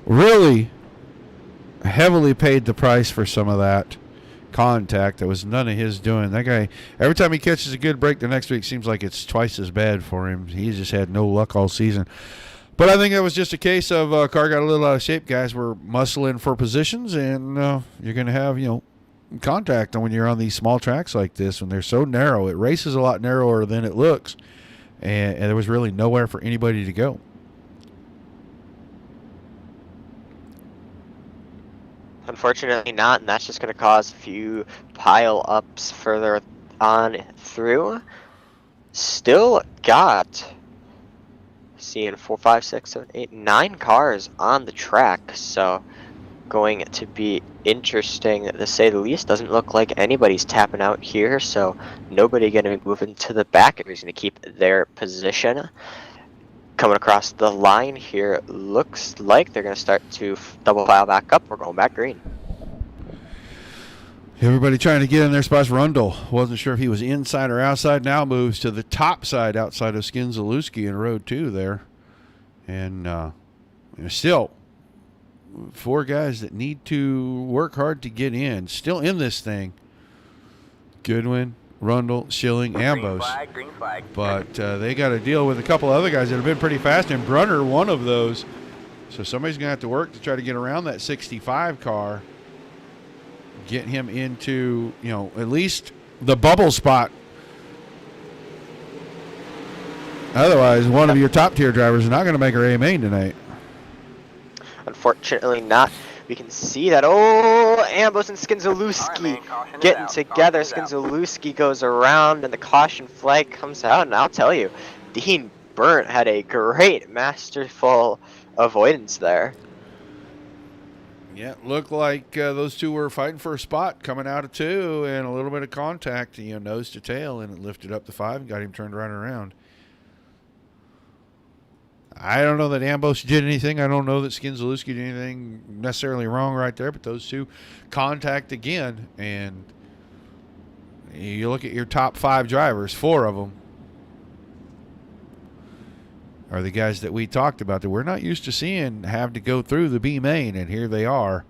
really heavily paid the price for some of that contact. That was none of his doing. That guy, every time he catches a good break the next week, seems like it's twice as bad for him. He's just had no luck all season. But I think that was just a case of car got a little out of shape. Guys were muscling for positions, and you're going to have, contact when you're on these small tracks like this, when they're so narrow. It races a lot narrower than it looks, and there was really nowhere for anybody to go. Unfortunately not, and that's just going to cause a few pile-ups further on through. Still got... seeing 4, 5, 6, 7, 8, 9 cars on the track, so going to be interesting to say the least. Doesn't look like anybody's tapping out here, so nobody going to be moving to the back. Everybody's going to keep their position. Coming across the line here, looks like they're going to start to double file back up. We're going back green. Everybody trying to get in their spots. Rundle wasn't sure if he was inside or outside. Now moves to the top side outside of Skinzalewski in row 2 there. And still 4 guys that need to work hard to get in. Still in this thing. Goodwin, Rundle, Schilling, Ambos. Green flag. But they got to deal with a couple other guys that have been pretty fast, and Brunner, one of those. So somebody's going to have to work to try to get around that 65 car. Get him into, at least the bubble spot. Otherwise, one of your top-tier drivers is not going to make her A main tonight. Unfortunately not. We can see that. Oh, Ambos and Skinzalewski getting together. Skinzalewski goes around, and the caution flag comes out. And I'll tell you, Dean Burnt had a great, masterful avoidance there. Yeah, looked like those two were fighting for a spot coming out of 2 and a little bit of contact, nose to tail, and it lifted up to 5 and got him turned right around. I don't know that Ambrose did anything. I don't know that Skinzalewski did anything necessarily wrong right there, but those two contact again, and you look at your top 5 drivers, 4 of them are the guys that we talked about that we're not used to seeing have to go through the B main, and here they are.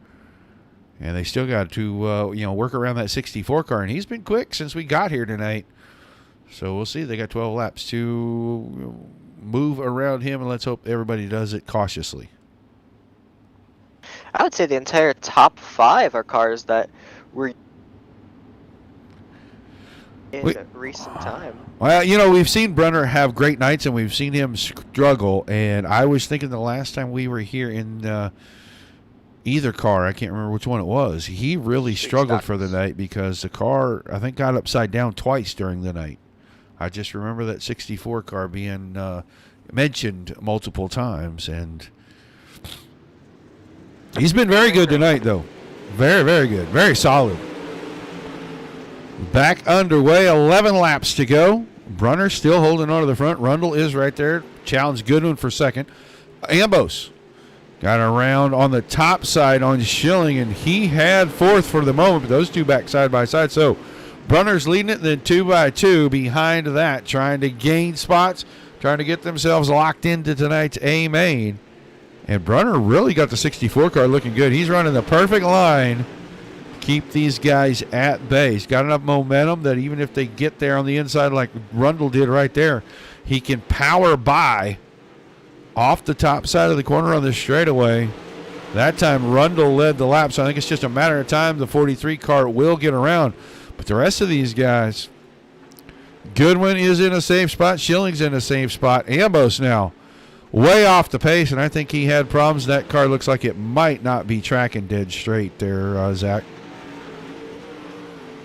And they still got to, work around that 64 car, and he's been quick since we got here tonight. So we'll see. They got 12 laps to move around him, and let's hope everybody does it cautiously. I would say the entire top 5 are cars that were in recent time. Well, we've seen Brunner have great nights, and we've seen him struggle. And I was thinking the last time we were here in either car, I can't remember which one it was, he really struggled for the night because the car, I think, got upside down twice during the night. I just remember that 64 car being mentioned multiple times. And he's been very good tonight, though. Very, very good. Very solid. Back underway, 11 laps to go. Brunner still holding on to the front. Rundle is right there. Challenge Goodwin for second. Ambos got around on the top side on Schilling, and he had fourth for the moment, but those two back side by side. So Brunner's leading it, then 2 by 2 behind that, trying to gain spots, trying to get themselves locked into tonight's A main. And Brunner really got the 64 car looking good. He's running the perfect line. Keep these guys at bay. He's got enough momentum that even if they get there on the inside like Rundle did right there, he can power by off the top side of the corner on the straightaway. That time Rundle led the lap, so I think it's just a matter of time. The 43 car will get around. But the rest of these guys, Goodwin is in a safe spot. Schilling's in a safe spot. Ambos now way off the pace, and I think he had problems. That car looks like it might not be tracking dead straight there, Zach.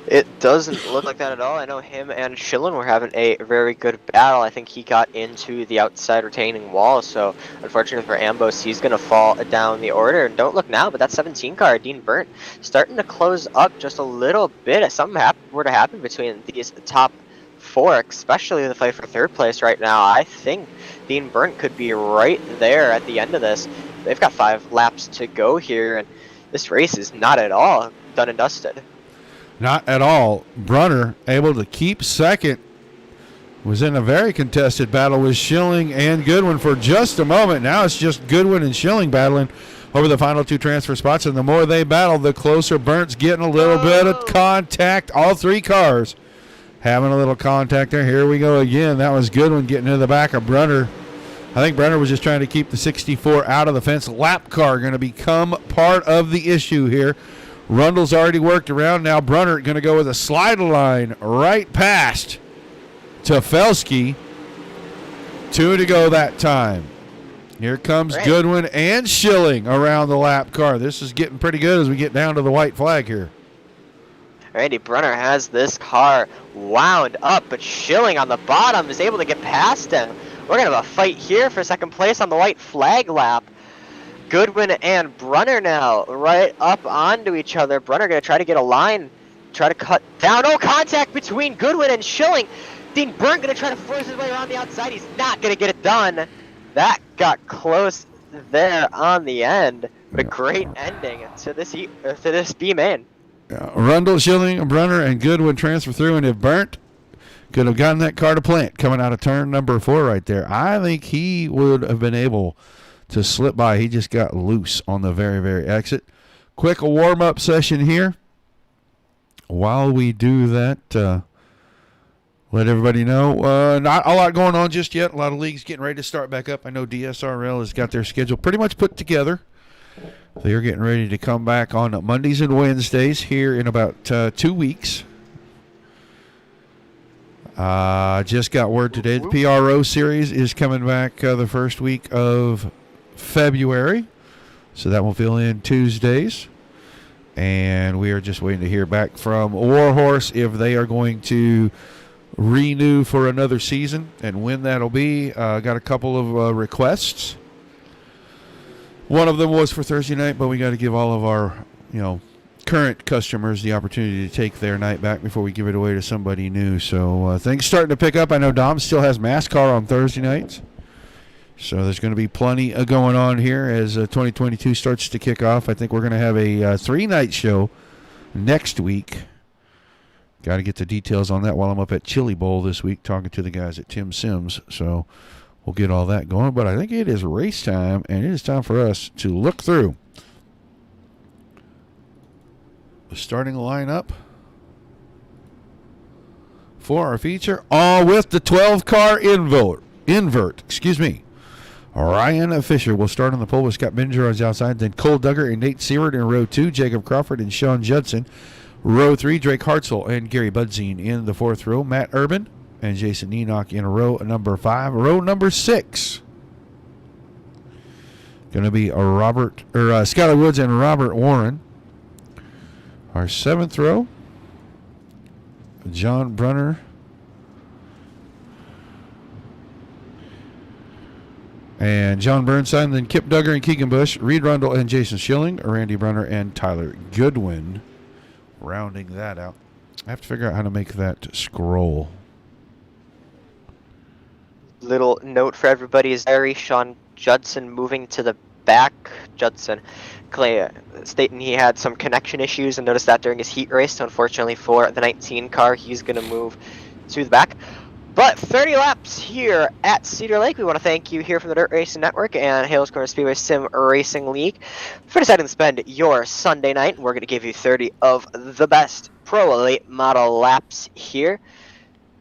It doesn't look like that at all. I know him and Schillen were having a very good battle. I think he got into the outside retaining wall, so unfortunately for Ambos, he's going to fall down the order. And don't look now, but that 17 car, Dean Burnt, starting to close up just a little bit. If something were to happen between these top 4, especially the fight for third place right now, I think Dean Burnt could be right there at the end of this. They've got 5 laps to go here, and this race is not at all done and dusted. Not at all. Brunner able to keep second. Was in a very contested battle with Schilling and Goodwin for just a moment. Now it's just Goodwin and Schilling battling over the final 2 transfer spots. And the more they battle, the closer Burnt's getting a little bit of contact. All 3 cars having a little contact there. Here we go again. That was Goodwin getting into the back of Brunner. I think Brunner was just trying to keep the 64 out of the fence. Lap car going to become part of the issue here. Rundle's already worked around. Now Brunner going to go with a slide line right past to Felski. 2 to go that time. Here comes Goodwin and Schilling around the lap car. This is getting pretty good as we get down to the white flag here. Randy Brunner has this car wound up, but Schilling on the bottom is able to get past him. We're going to have a fight here for second place on the white flag lap. Goodwin and Brunner now right up onto each other. Brunner going to try to get a line, try to cut down. No contact between Goodwin and Schilling. Dean Burnt going to try to force his way around the outside. He's not going to get it done. That got close there on the end. But a great ending to this B main. Rundle, Schilling, Brunner, and Goodwin transfer through, and if Burnt could have gotten that car to plant coming out of turn number 4 right there, I think he would have been able to slip by. He just got loose on the very, very exit. Quick warm-up session here. While we do that, let everybody know. Not a lot going on just yet. A lot of leagues getting ready to start back up. I know DSRL has got their schedule pretty much put together. They're getting ready to come back on Mondays and Wednesdays here in about 2 weeks. Just got word today the PRO series is coming back the first week of February. So that will fill in Tuesdays. And we are just waiting to hear back from Warhorse if they are going to renew for another season and when that'll be. Got a couple of requests. One of them was for Thursday night, but we got to give all of our, current customers the opportunity to take their night back before we give it away to somebody new. So things starting to pick up. I know Dom still has NASCAR on Thursday nights. So there's going to be plenty going on here as 2022 starts to kick off. I think we're going to have a 3-night show next week. Got to get the details on that while I'm up at Chili Bowl this week talking to the guys at Tim Sims. So we'll get all that going. But I think it is race time, and it is time for us to look through the starting lineup for our feature, all with the 12-car invert. Ryan Fisher will start on the pole with Scott Binger on his outside. Then Cole Duggar and Nate Seward in row 2. Jacob Crawford and Sean Judson. Row 3, Drake Hartzell and Gary Budzine in the 4th row. Matt Urban and Jason Enoch in row number 5. Row number 6. Going to be Skylar Woods and Robert Warren. Our 7th row, John Brunner and John Burnside, then Kip Duggar and Keegan Bush, Reed Rundle and Jason Schilling, Randy Brunner and Tyler Goodwin rounding that out. I have to figure out how to make that scroll. Little note for everybody is Sean Judson moving to the back. Judson stating he had some connection issues and noticed that during his heat race. So unfortunately for the 19 car, he's going to move to the back. But 30 laps here at Cedar Lake. We want to thank you here from the Dirt Racing Network and Hales Corner Speedway Sim Racing League for deciding to spend your Sunday night. We're going to give you 30 of the best pro late model laps here.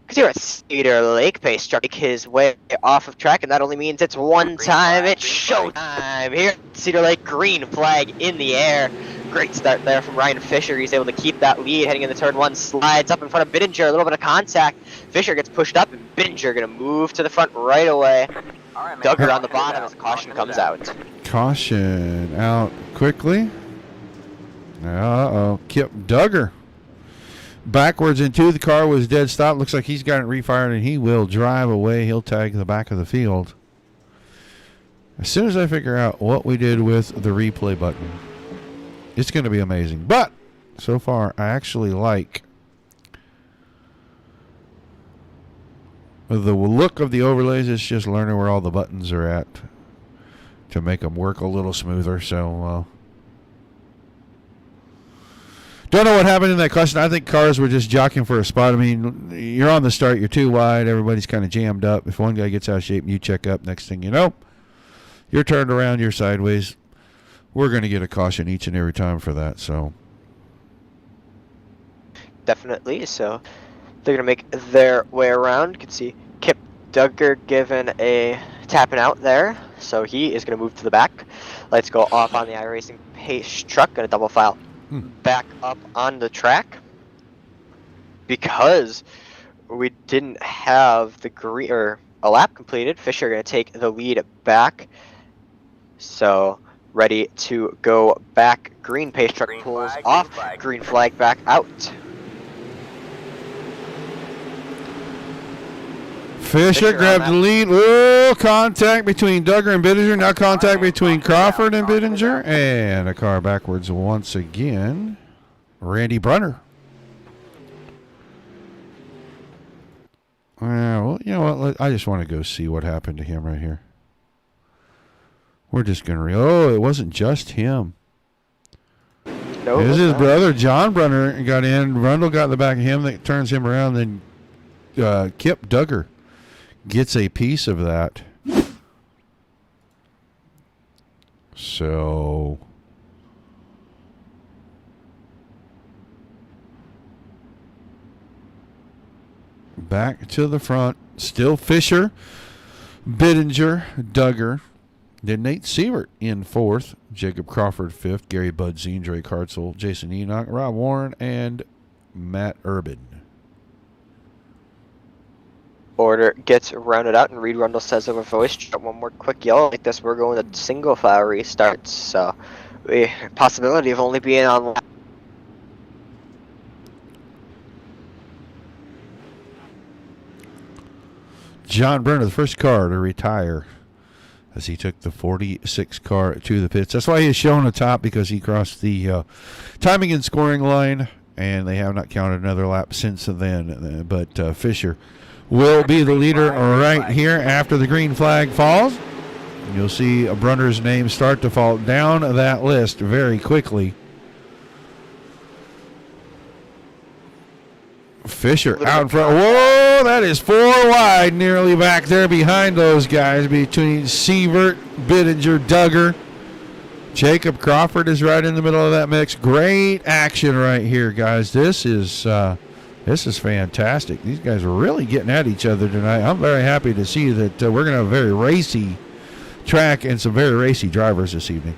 Because here at Cedar Lake, pace truck make his way off of track, and that only means it's one time. It's showtime here at Cedar Lake. Green flag in the air. Great start there from Ryan Fisher. He's able to keep that lead heading into turn 1. Slides up in front of Bittinger. A little bit of contact. Fisher gets pushed up, and Bittinger going to move to the front right away. Duggar on the bottom as caution comes out. Caution out quickly. Kip Duggar. Backwards into the car was dead stop. Looks like he's got it refired, and he will drive away. He'll tag the back of the field. As soon as I figure out what we did with the replay button, it's going to be amazing. But so far, I actually like the look of the overlays. It's just learning where all the buttons are at to make them work a little smoother. So, don't know what happened in that caution. I think cars were just jockeying for a spot. I mean, you're on the start. You're too wide. Everybody's kind of jammed up. If one guy gets out of shape and you check up, next thing you know, you're turned around, you're sideways. We're going to get a caution each and every time for that. So Definitely. So they're going to make their way around. You can see Kip Duggar given a tapping out there. So he is going to move to the back. Lights go off on the iRacing pace truck. Going to double file back up on the track because we didn't have the green or a lap completed. Fisher going to take the lead back, so ready to go back. Green pace truck pulls off. Green flag back out. Fisher grabbed the lead. Oh, contact between Duggar and Bittinger. Now contact between Crawford and Bittinger. And a car backwards once again. Randy Brunner. Well, you know what? I just want to go see what happened to him right here. We're just going to... Oh, it wasn't just him. No, it was his brother, John Brunner, got in. Rundle got in the back of him. That turns him around. Then Kip Duggar gets a piece of that. So back to the front. Still Fisher, Bittinger, Duggar. Then Nate Sievert in 4th. Jacob Crawford 5th. Gary Budzine, Drake Hartzell, Jason Enoch, Rob Warren, and Matt Urban. Order gets rounded out, and Reed Rundle says over voice, one more quick yellow like this, we're going to single file restarts. So, possibility of only being on. John Brunner, the first car to retire as he took the 46 car to the pits. That's why he is shown atop, because he crossed the timing and scoring line, and they have not counted another lap since then. But Fisher will be the leader right here after the green flag falls. You'll see Brunner's name start to fall down that list very quickly. Fisher out in front. Whoa, that is 4 wide, nearly back there behind those guys, between Sievert, Bittinger, Duggar. Jacob Crawford is right in the middle of that mix. Great action right here, guys. This is fantastic. These guys are really getting at each other tonight. I'm very happy to see that we're going to have a very racy track and some very racy drivers this evening.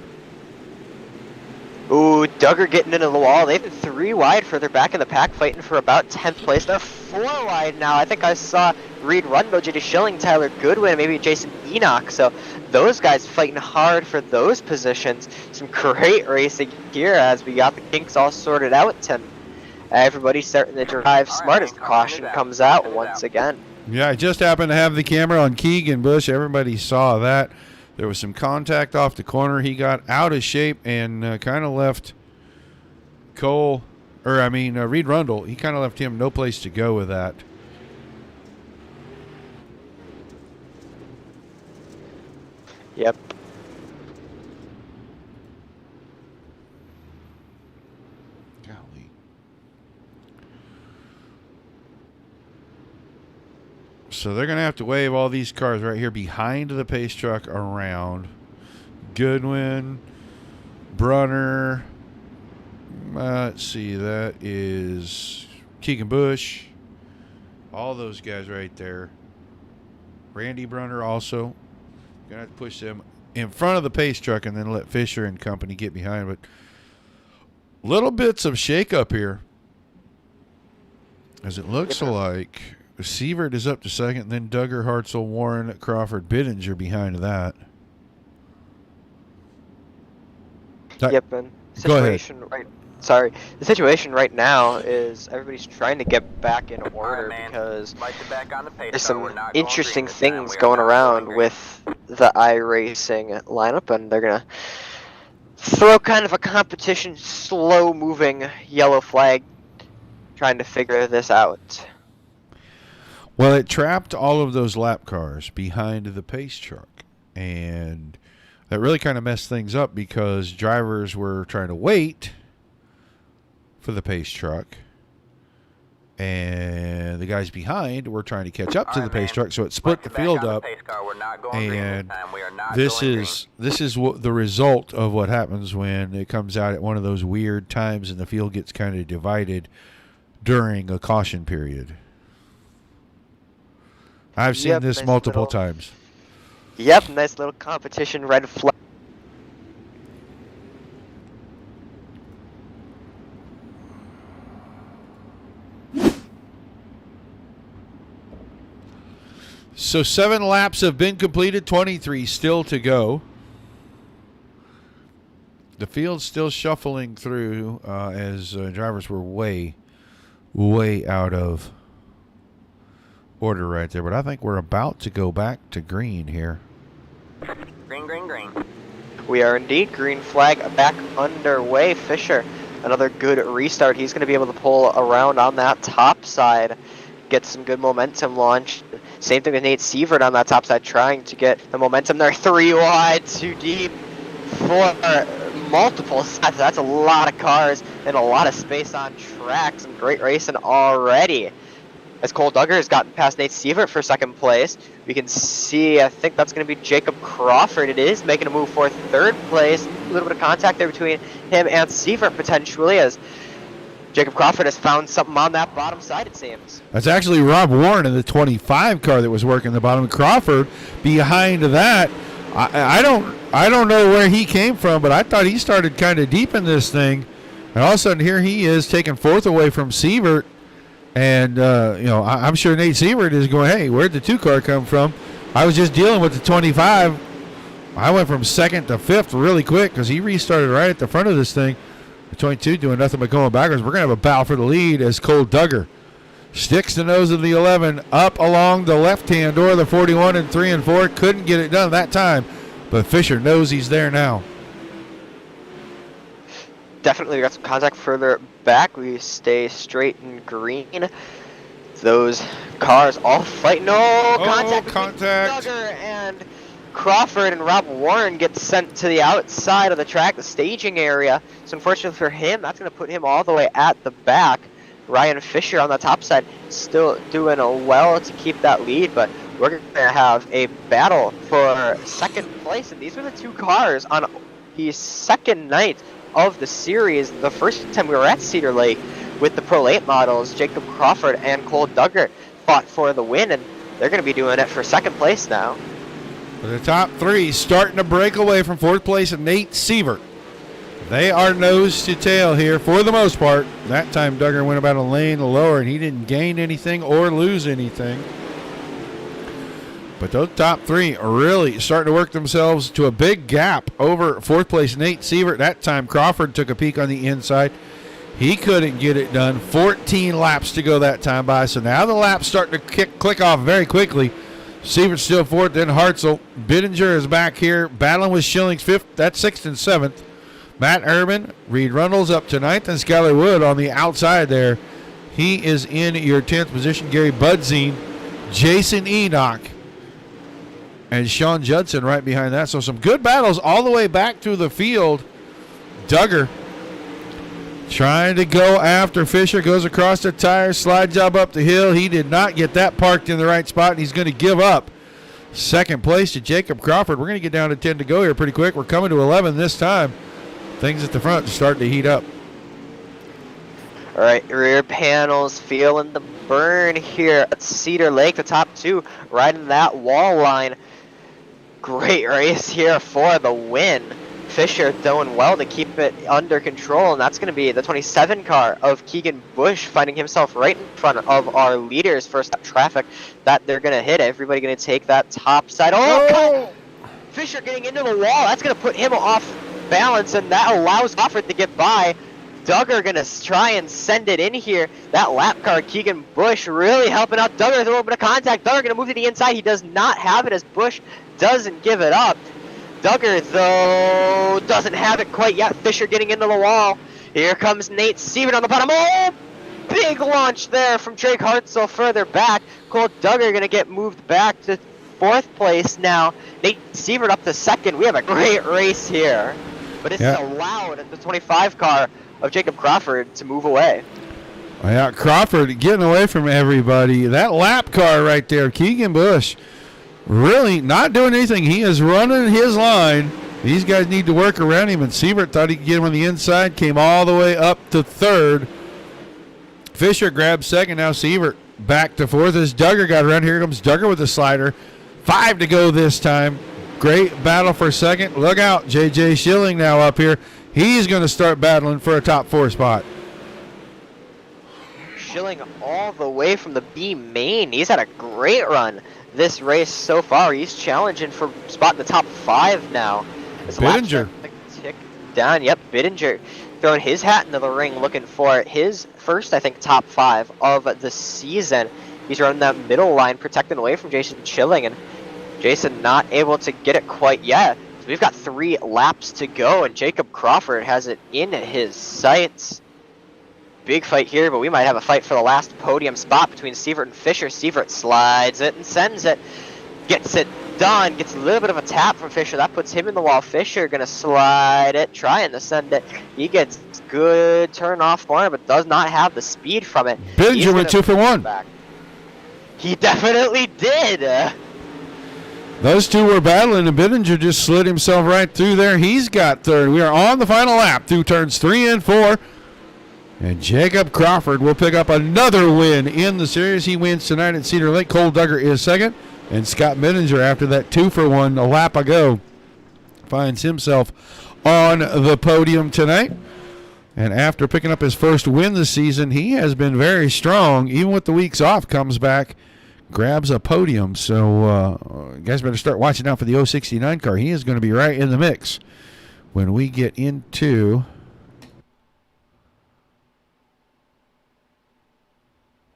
Ooh, Duggar getting into the wall. They've been 3 wide further back in the pack, fighting for about 10th place. They're 4 wide now. I think I saw Reed Rundle, J.D. Schilling, Tyler Goodwin, maybe Jason Enoch. So those guys fighting hard for those positions. Some great racing here as we got the kinks all sorted out, and everybody's starting to drive smart as the caution comes out once again. Yeah, I just happened to have the camera on Keegan Bush. Everybody saw that. There was some contact off the corner. He got out of shape and kind of left Reed Rundle. He kind of left him no place to go with that. Yep. Golly. So they're going to have to wave all these cars right here behind the pace truck around. Goodwin, Brunner. Let's see, that is Keegan Bush. All those guys right there. Randy Brunner also. Going to have to push them in front of the pace truck and then let Fisher and company get behind. But little bits of shake-up here, as it looks like Sievert is up to second, then Duggar, Hartzell, Warren, Crawford, Bittinger behind that. Yep, and situation the situation right now is everybody's trying to get back in order because there's some interesting things going around with the iRacing lineup, and they're gonna throw kind of a competition, slow-moving yellow flag, trying to figure this out. Well, it trapped all of those lap cars behind the pace truck, and that really kind of messed things up because drivers were trying to wait for the pace truck, and the guys behind were trying to catch up to the pace truck, so it split the field up. And this is what the result of what happens when it comes out at one of those weird times and the field gets kind of divided during a caution period. I've seen this multiple times. Yep, nice little competition, red flag. So 7 laps have been completed, 23 still to go. The field's still shuffling through as drivers were way out of order right there. But I think we're about to go back to green here. Green, green, green. We are indeed. Green flag back underway. Fisher, another good restart. He's going to be able to pull around on that top side, get some good momentum launched. Same thing with Nate Sievert on that top side, trying to get the momentum there. 3 wide, 2 deep, 4 multiple sets. That's a lot of cars and a lot of space on track. Some great racing already. As Cole Duggar has gotten past Nate Sievert for second place, we can see, I think that's going to be Jacob Crawford. It is making a move for third place. A little bit of contact there between him and Sievert potentially, as Jacob Crawford has found something on that bottom side, it seems. That's actually Rob Warren in the 25 car that was working the bottom. Crawford behind that. I don't know where he came from, but I thought he started kind of deep in this thing. And all of a sudden here he is taking 4th away from Sievert. And, I'm sure Nate Sievert is going, hey, where'd the 2 car come from? I was just dealing with the 25. I went from 2nd to 5th really quick because he restarted right at the front of this thing. The 22 doing nothing but going backwards. We're going to have a battle for the lead as Cole Duggar sticks the nose of the 11 up along the left-hand door of the 41 and 3 and 4. Couldn't get it done that time. but Fisher knows he's there now. Definitely got some contact further back. We stay straight and green. Those cars all fighting. No contact. Contact. Duggar and Crawford and Rob Warren get sent to the outside of the track, the staging area. So unfortunately for him, that's going to put him all the way at the back. Ryan Fisher on the top side still doing well to keep that lead, but we're going to have a battle for second place. And these were the two cars on the second night of the series. The first time we were at Cedar Lake with the Pro Late models, Jacob Crawford and Cole Duggar fought for the win, and they're going to be doing it for second place now. The top three starting to break away from fourth place and Nate Sievert. They are nose to tail here for the most part. That time Duggar went about a lane lower and he didn't gain anything or lose anything. But those top three are really starting to work themselves to a big gap over fourth place Nate Sievert. That time Crawford took a peek on the inside. He couldn't get it done. 14 laps to go that time by. So now the laps starting to click off very quickly. Sievert's still fourth, then Hartzell. Bittinger is back here battling with Schilling's fifth. That's sixth and seventh. Matt Urban, Reed Rundles up to ninth, and Skyler Wood on the outside there. He is in your 10th position. Gary Budzine, Jason Enoch, and Sean Judson right behind that. So some good battles all the way back through the field. Duggar trying to go after Fisher, goes across the tire, slide job up the hill. He did not get that parked in the right spot, and he's going to give up second place to Jacob Crawford. We're going to get down to 10 to go here pretty quick. We're coming to 11 this time. Things at the front start to heat up. All right, rear panels feeling the burn here at Cedar Lake. The top two riding that wall line. Great race here for the win. Fisher doing well to keep it under control, and that's going to be the 27 car of Keegan Bush finding himself right in front of our leaders. First up traffic that they're going to hit. Everybody going to take that top side. Oh! Fisher getting into the wall. That's going to put him off balance, and that allows Crawford to get by. Duggar going to try and send it in here. That lap car, Keegan Bush, really helping out Duggar with a little bit of contact. Duggar going to move to the inside. He does not have it as Bush doesn't give it up. Duggar, though, doesn't have it quite yet. Fisher getting into the wall. Here comes Nate Sievert on the bottom. Oh, big launch there from Drake Hartzell further back. Cole Duggar going to get moved back to fourth place now. Nate Sievert up to second. We have a great race here. But it's allowed at the 25 car of Jacob Crawford to move away. Yeah, Crawford getting away from everybody. That lap car right there, Keegan Bush, really not doing anything. He is running his line. These guys need to work around him, and Sievert thought he could get him on the inside, came all the way up to third. Fisher grabbed second. Now Sievert back to fourth as Duggar got around. Here comes Duggar with the slider. 5 to go this time. Great battle for second. Look out, J.J. Schilling now up here. He's going to start battling for a top 4 spot. Schilling all the way from the B main. He's had a great run this race so far. He's challenging for spot in the top 5 now. Bittinger. Tick down. Yep, Bittinger throwing his hat into the ring looking for his first, I think, top 5 of the season. He's running that middle line, protecting away from Jason Schilling, and Jason not able to get it quite yet. So we've got 3 laps to go, and Jacob Crawford has it in his sights. Big fight here, but we might have a fight for the last podium spot between Sievert and Fisher. Sievert slides it and sends it. Gets it done. Gets a little bit of a tap from Fisher. That puts him in the wall. Fisher going to slide it, trying to send it. He gets good turn off corner, but does not have the speed from it. Bittinger went 2 for 1. Back. He definitely did. Those two were battling, and Bittinger just slid himself right through there. He's got third. We are on the final lap through turns 3 and 4. And Jacob Crawford will pick up another win in the series. He wins tonight at Cedar Lake. Cole Duggar is second. And Scott Bittinger, after that 2 for 1 a lap ago, finds himself on the podium tonight. And after picking up his first win this season, he has been very strong. Even with the weeks off, comes back, grabs a podium. So you guys better start watching out for the 069 car. He is going to be right in the mix when we get into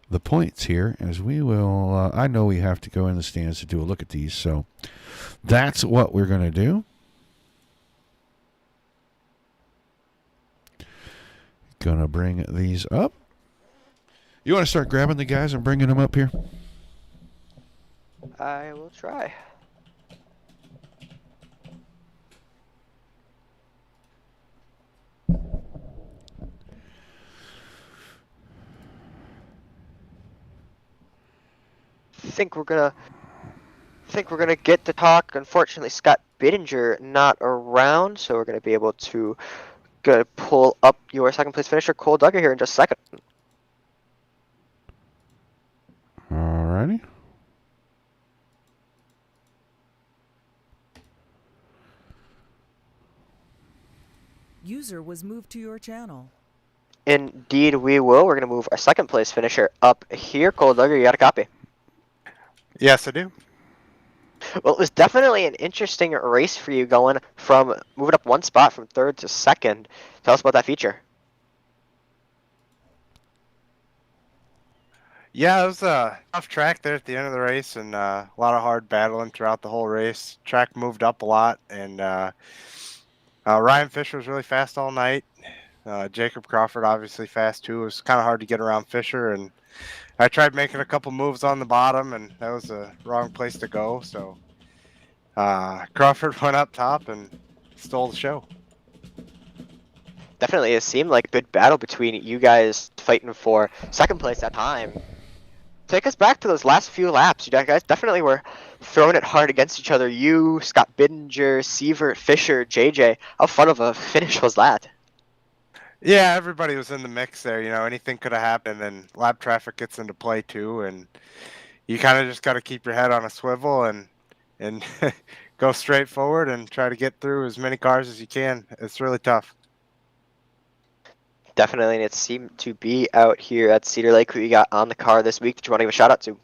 the points here, as we will. I know we have to go in the stands to do a look at these, so that's what we're going to do. Gonna bring these up. You want to start grabbing the guys and bringing them up here? I will try. Think we're gonna get to talk. Unfortunately, Scott Bittinger not around, so we're gonna be able to pull up your second place finisher, Cole Duggar, here in just a second. Alrighty. User was moved to your channel. Indeed, we will. We're gonna move our second place finisher up here. Cole Duggar, you got a copy? Yes, I do. Well, it was definitely an interesting race for you, going from moving up one spot from third to second. Tell us about that feature. Yeah, it was a tough track there at the end of the race, and a lot of hard battling throughout the whole race. Track moved up a lot, and Ryan Fisher was really fast all night. Jacob Crawford obviously fast too. It was kind of hard to get around Fisher, and I tried making a couple moves on the bottom, and that was the wrong place to go. So Crawford went up top and stole the show. Definitely, it seemed like a good battle between you guys fighting for second place at time. Take us back to those last few laps. You guys definitely were throwing it hard against each other. You, Scott Bittinger, Sievert, Fisher, JJ. How fun of a finish was that? Yeah, everybody was in the mix there. You know, anything could have happened, and lap traffic gets into play too. And you kind of just got to keep your head on a swivel and go straight forward and try to get through as many cars as you can. It's really tough. Definitely, and it seemed to be out here at Cedar Lake. Who you got on the car this week that you want to give a shout out to?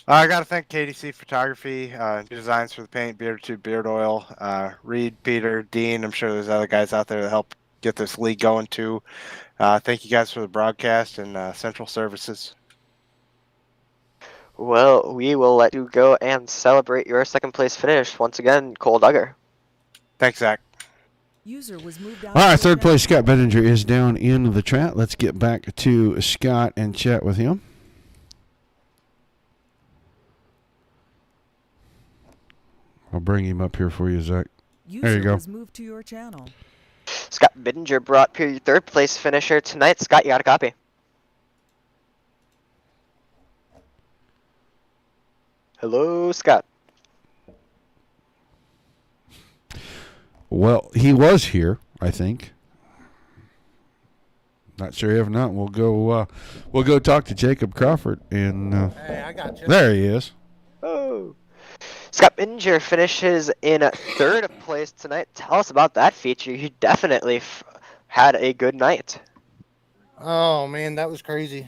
I got to thank KDC Photography, designs for the paint, Beard Tube, Beard Oil, Reed, Peter, Dean. I'm sure there's other guys out there that help get this league going too. Thank you guys for the broadcast and Central Services. Well, we will let you go and celebrate your second place finish once again, Cole Duggar. Thanks, Zach. User was moved out. All right, third place, Scott Bittinger is down in the chat. Let's get back to Scott and chat with him. I'll bring him up here for you, Zach. There you go. Was moved to your channel. Scott Bittinger brought up your third place finisher tonight. Scott, you got a copy? Hello, Scott. Well, he was here, I think. Not sure if not. We'll go talk to Jacob Crawford and. Hey, I got you. There he is. Oh. Scott Bittinger finishes in third place tonight. Tell us about that feature. You definitely had a good night. Oh man, that was crazy.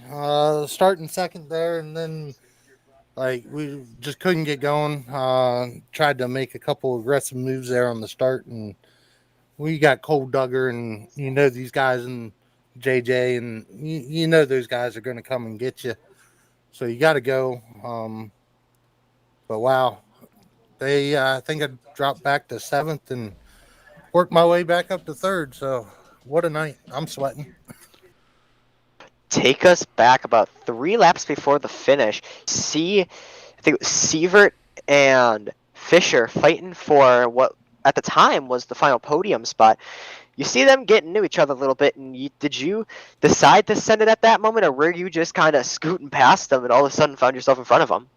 Starting second there, and then we just couldn't get going. Tried to make a couple aggressive moves there on the start, and we got Cole Duggar, and you know these guys and JJ, and you know those guys are going to come and get you. So you got to go. But wow. I think I dropped back to seventh and worked my way back up to third. So what a night. I'm sweating. Take us back about 3 laps before the finish. I think it was Sievert and Fisher fighting for what at the time was the final podium spot. You see them getting into each other a little bit, and did you decide to send it at that moment, or were you just kind of scooting past them and all of a sudden found yourself in front of them?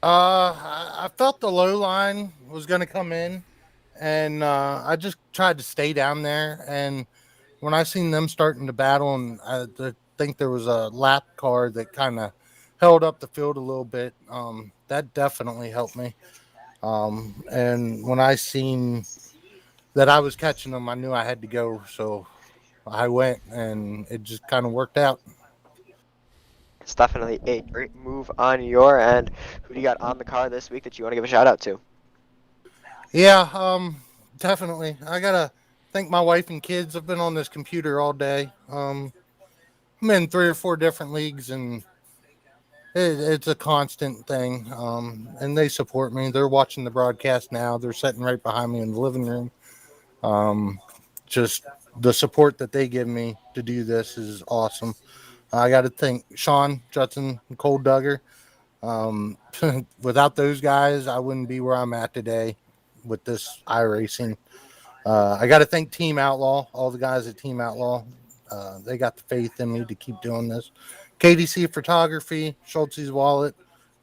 I felt the low line was going to come in, and I just tried to stay down there. And when I seen them starting to battle, and I think there was a lap car that kind of held up the field a little bit, that definitely helped me. And when I seen that I was catching them, I knew I had to go. So I went, and it just kind of worked out. It's definitely a great move on your end. Who do you got on the car this week that you want to give a shout out to? Yeah, definitely. I got to thank my wife and kids. I've been on this computer all day. I'm in 3 or 4 different leagues, and it's a constant thing. And they support me. They're watching the broadcast now. They're sitting right behind me in the living room. Just the support that they give me to do this is awesome. I got to thank Sean Judson and Cole Duggar. Without those guys, I wouldn't be where I'm at today with this iRacing. I got to thank Team Outlaw, all the guys at Team Outlaw. They got the faith in me to keep doing this. KDC Photography, Schultz's Wallet,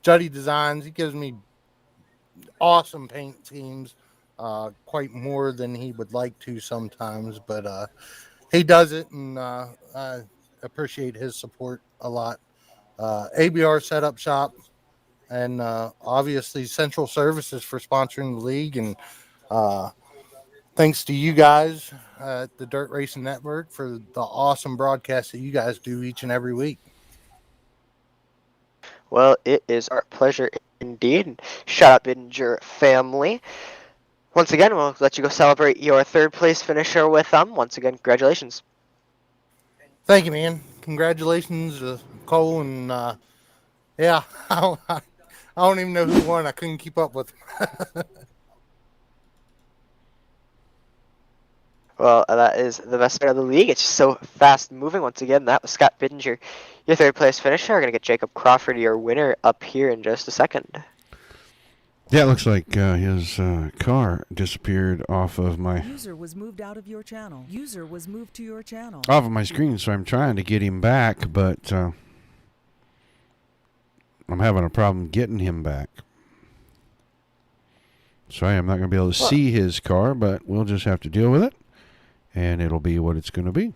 Juddy Designs. He gives me awesome paint teams, quite more than he would like to sometimes, but he does it, and I appreciate his support a lot. ABR Setup Shop, and obviously Central Services for sponsoring the league, and thanks to you guys at the Dirt Racing Network for the awesome broadcast that you guys do each and every week. Well, it is our pleasure indeed. Shout out Bidinger family. Once again, we'll let you go celebrate your third place finisher with them. Once again, congratulations. Thank you, man. Congratulations, Cole, and yeah, I don't even know who won. I couldn't keep up with him. Well, that is the best part of the league. It's just so fast moving. Once again, that was Scott Bidinger, your third place finisher. We're going to get Jacob Crawford, your winner, up here in just a second. Yeah, it looks like his car disappeared off of my... User was moved out of your channel. User was moved to your channel. Off of my screen, so I'm trying to get him back, but I'm having a problem getting him back. So I am not going to be able to see his car, but we'll just have to deal with it, and it'll be what it's going to be.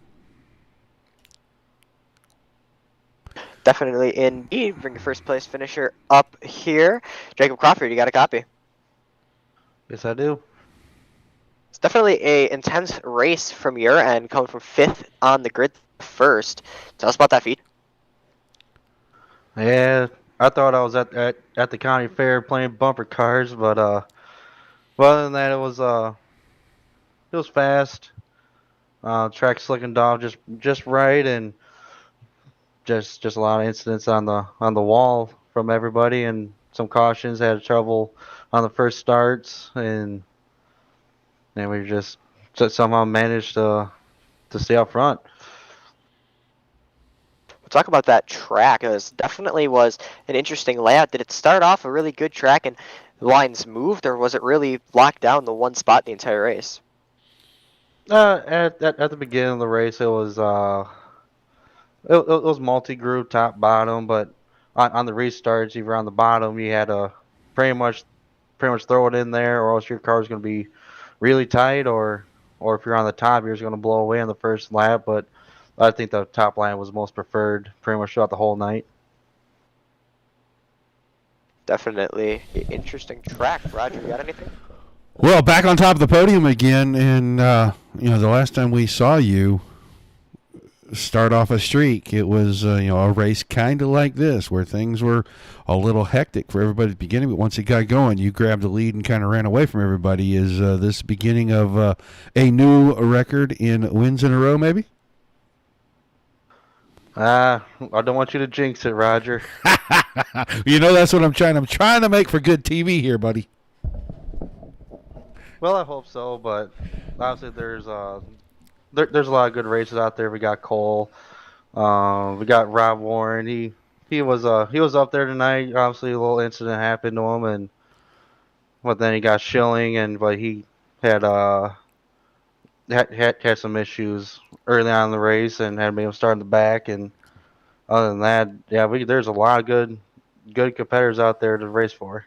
Definitely indeed. Bring your first place finisher up here. Jacob Crawford, you got a copy? Yes, I do. It's definitely a intense race from your end, coming from 5th on the grid first. Tell us about that feat. Yeah, I thought I was at the county fair playing bumper cars, but other than that, it was fast. Track slicking off just right, and just a lot of incidents on the wall from everybody, and some cautions. Had trouble on the first starts, and we just somehow managed to stay up front. We'll talk about that track. It definitely was an interesting layout. Did it start off a really good track and the lines moved, or was it really locked down the one spot the entire race? At the beginning of the race, it was it was multi-groove top bottom, but on the restarts, if you're on the bottom, you had to pretty much throw it in there, or else your car is going to be really tight, or if you're on the top, you're just going to blow away on the first lap. But I think the top line was most preferred pretty much throughout the whole night. Definitely interesting track. Roger, you got anything? Well, back on top of the podium again, and the last time we saw you start off a streak, it was a race kind of like this, where things were a little hectic for everybody at the beginning, but once it got going, you grabbed the lead and kind of ran away from everybody. Is this beginning of a new record in wins in a row, maybe? I don't want you to jinx it, Roger. That's what I'm trying. I'm trying to make for good TV here, buddy. Well, I hope so, but obviously there's a lot of good races out there. We got Cole, we got Rob Warren. He was up there tonight. Obviously, a little incident happened to him, but then he got Schilling, but he had some issues early on in the race and had made him start in the back. And other than that, yeah, there's a lot of good competitors out there to race for.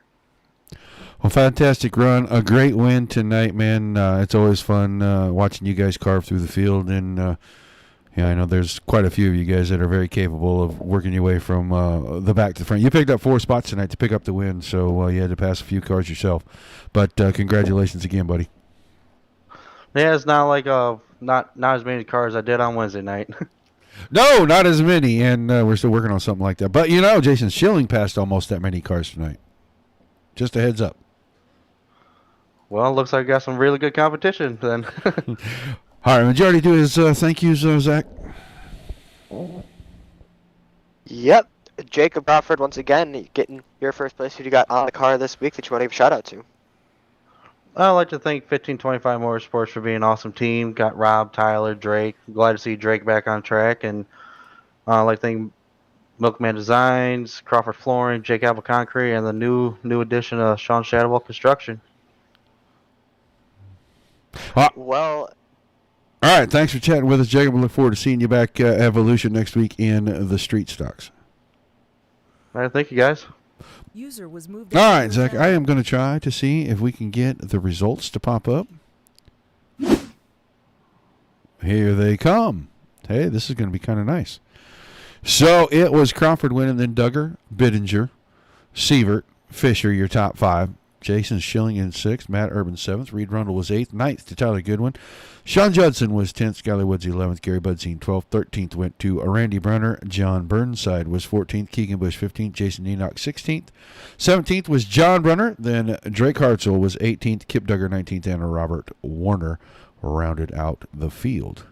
Well, fantastic run. A great win tonight, man. It's always fun watching you guys carve through the field. And, I know there's quite a few of you guys that are very capable of working your way from the back to the front. You picked up 4 spots tonight to pick up the win, so you had to pass a few cars yourself. But congratulations again, buddy. Yeah, it's not like not as many cars I did on Wednesday night. No, not as many, and we're still working on something like that. But, Jason Schilling passed almost that many cars tonight. Just a heads up. Well, looks like I got some really good competition then. All right, majority do his thank yous, Zach. Yep. Jacob Crawford, once again, getting your first place. Who you got on the car this week that you want to give a shout out to? I'd like to thank 1525 Motorsports for being an awesome team. Got Rob, Tyler, Drake. Glad to see Drake back on track. And I'd like to thank Milkman Designs, Crawford Flooring, Jake Apple Concrete, and the new addition of Sean Shadowell Construction. Well, all right, thanks for chatting with us, Jacob. We look forward to seeing you back Evolution next week in the street stocks. All right, thank you, guys. User was moved. All right, Zach, I am going to try to see if we can get the results to pop up. Here they come. Hey, this is going to be kind of nice. So it was Crawford winning, then Duggar, Bittinger, Sievert, Fisher, your top five. Jason Schilling in 6th, Matt Urban 7th, Reed Rundle was 8th, 9th to Tyler Goodwin. Sean Judson was 10th, Skylar Woods 11th, Gary Budzine 12th, 13th went to Randy Brunner. John Burnside was 14th, Keegan Bush 15th, Jason Enoch 16th. 17th was John Brunner, then Drake Hartzell was 18th, Kip Duggar 19th, and Robert Warner rounded out the field.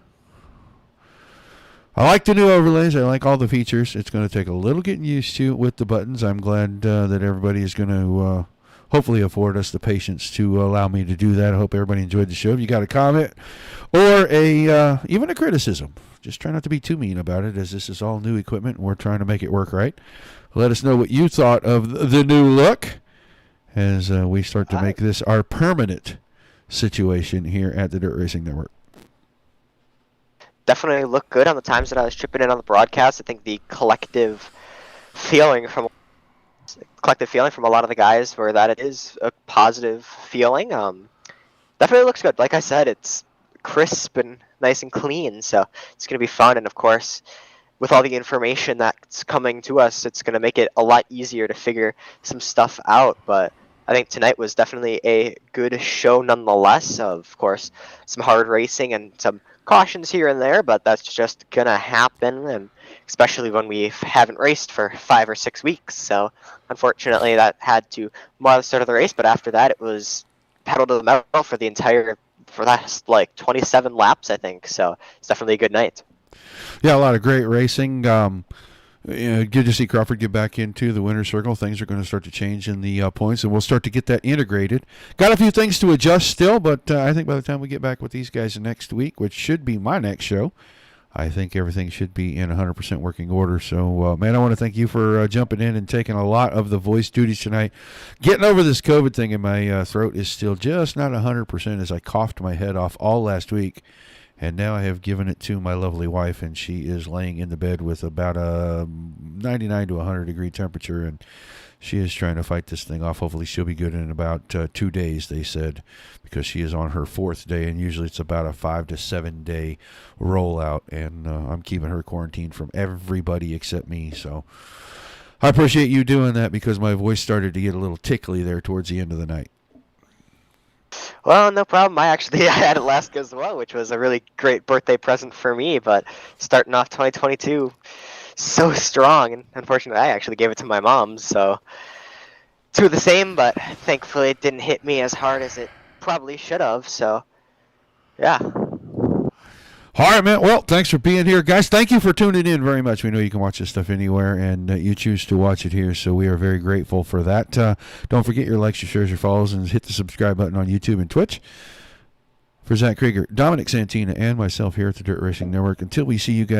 I like the new overlays. I like all the features. It's going to take a little getting used to with the buttons. I'm glad that everybody is going to hopefully afford us the patience to allow me to do that. I hope everybody enjoyed the show. If you got a comment or even a criticism, just try not to be too mean about it, as this is all new equipment and we're trying to make it work right. Let us know what you thought of the new look as we start to make this our permanent situation here at the Dirt Racing Network. Definitely look good on the times that I was chipping in on the broadcast. I think the collective feeling from a lot of the guys were that it is a positive feeling. Definitely looks good. Like I said, it's crisp and nice and clean, so it's going to be fun. And of course, with all the information that's coming to us, it's going to make it a lot easier to figure some stuff out. But I think tonight was definitely a good show nonetheless. Of course, some hard racing and some cautions here and there, but that's just gonna happen, and especially when we haven't raced for 5 or 6 weeks. So unfortunately that had to mar the start of the race, but after that it was pedal to the metal for the last like 27 laps, I think. So it's definitely a good night. Yeah, a lot of great racing. Good to see Crawford get back into the winner's circle. Things are going to start to change in the points, and we'll start to get that integrated. Got a few things to adjust still, but I think by the time we get back with these guys next week, which should be my next show, I think everything should be in 100% working order. So, man, I want to thank you for jumping in and taking a lot of the voice duties tonight. Getting over this COVID thing in my throat is still just not 100%, as I coughed my head off all last week. And now I have given it to my lovely wife, and she is laying in the bed with about a 99 to 100 degree temperature, and she is trying to fight this thing off. Hopefully she'll be good in about 2 days, they said, because she is on her 4th day, and usually it's about a 5 to 7 day rollout, and I'm keeping her quarantined from everybody except me. So I appreciate you doing that, because my voice started to get a little tickly there towards the end of the night. Well, no problem. I had it last as well, which was a really great birthday present for me. But starting off 2022 so strong, and unfortunately I actually gave it to my mom, so two of the same, but thankfully it didn't hit me as hard as it probably should have. So yeah. All right, man. Well, thanks for being here. Guys, thank you for tuning in very much. We know you can watch this stuff anywhere, and you choose to watch it here, so we are very grateful for that. Don't forget your likes, your shares, your follows, and hit the subscribe button on YouTube and Twitch. For Zach Krieger, Dominic Santina, and myself here at the Dirt Racing Network, until we see you guys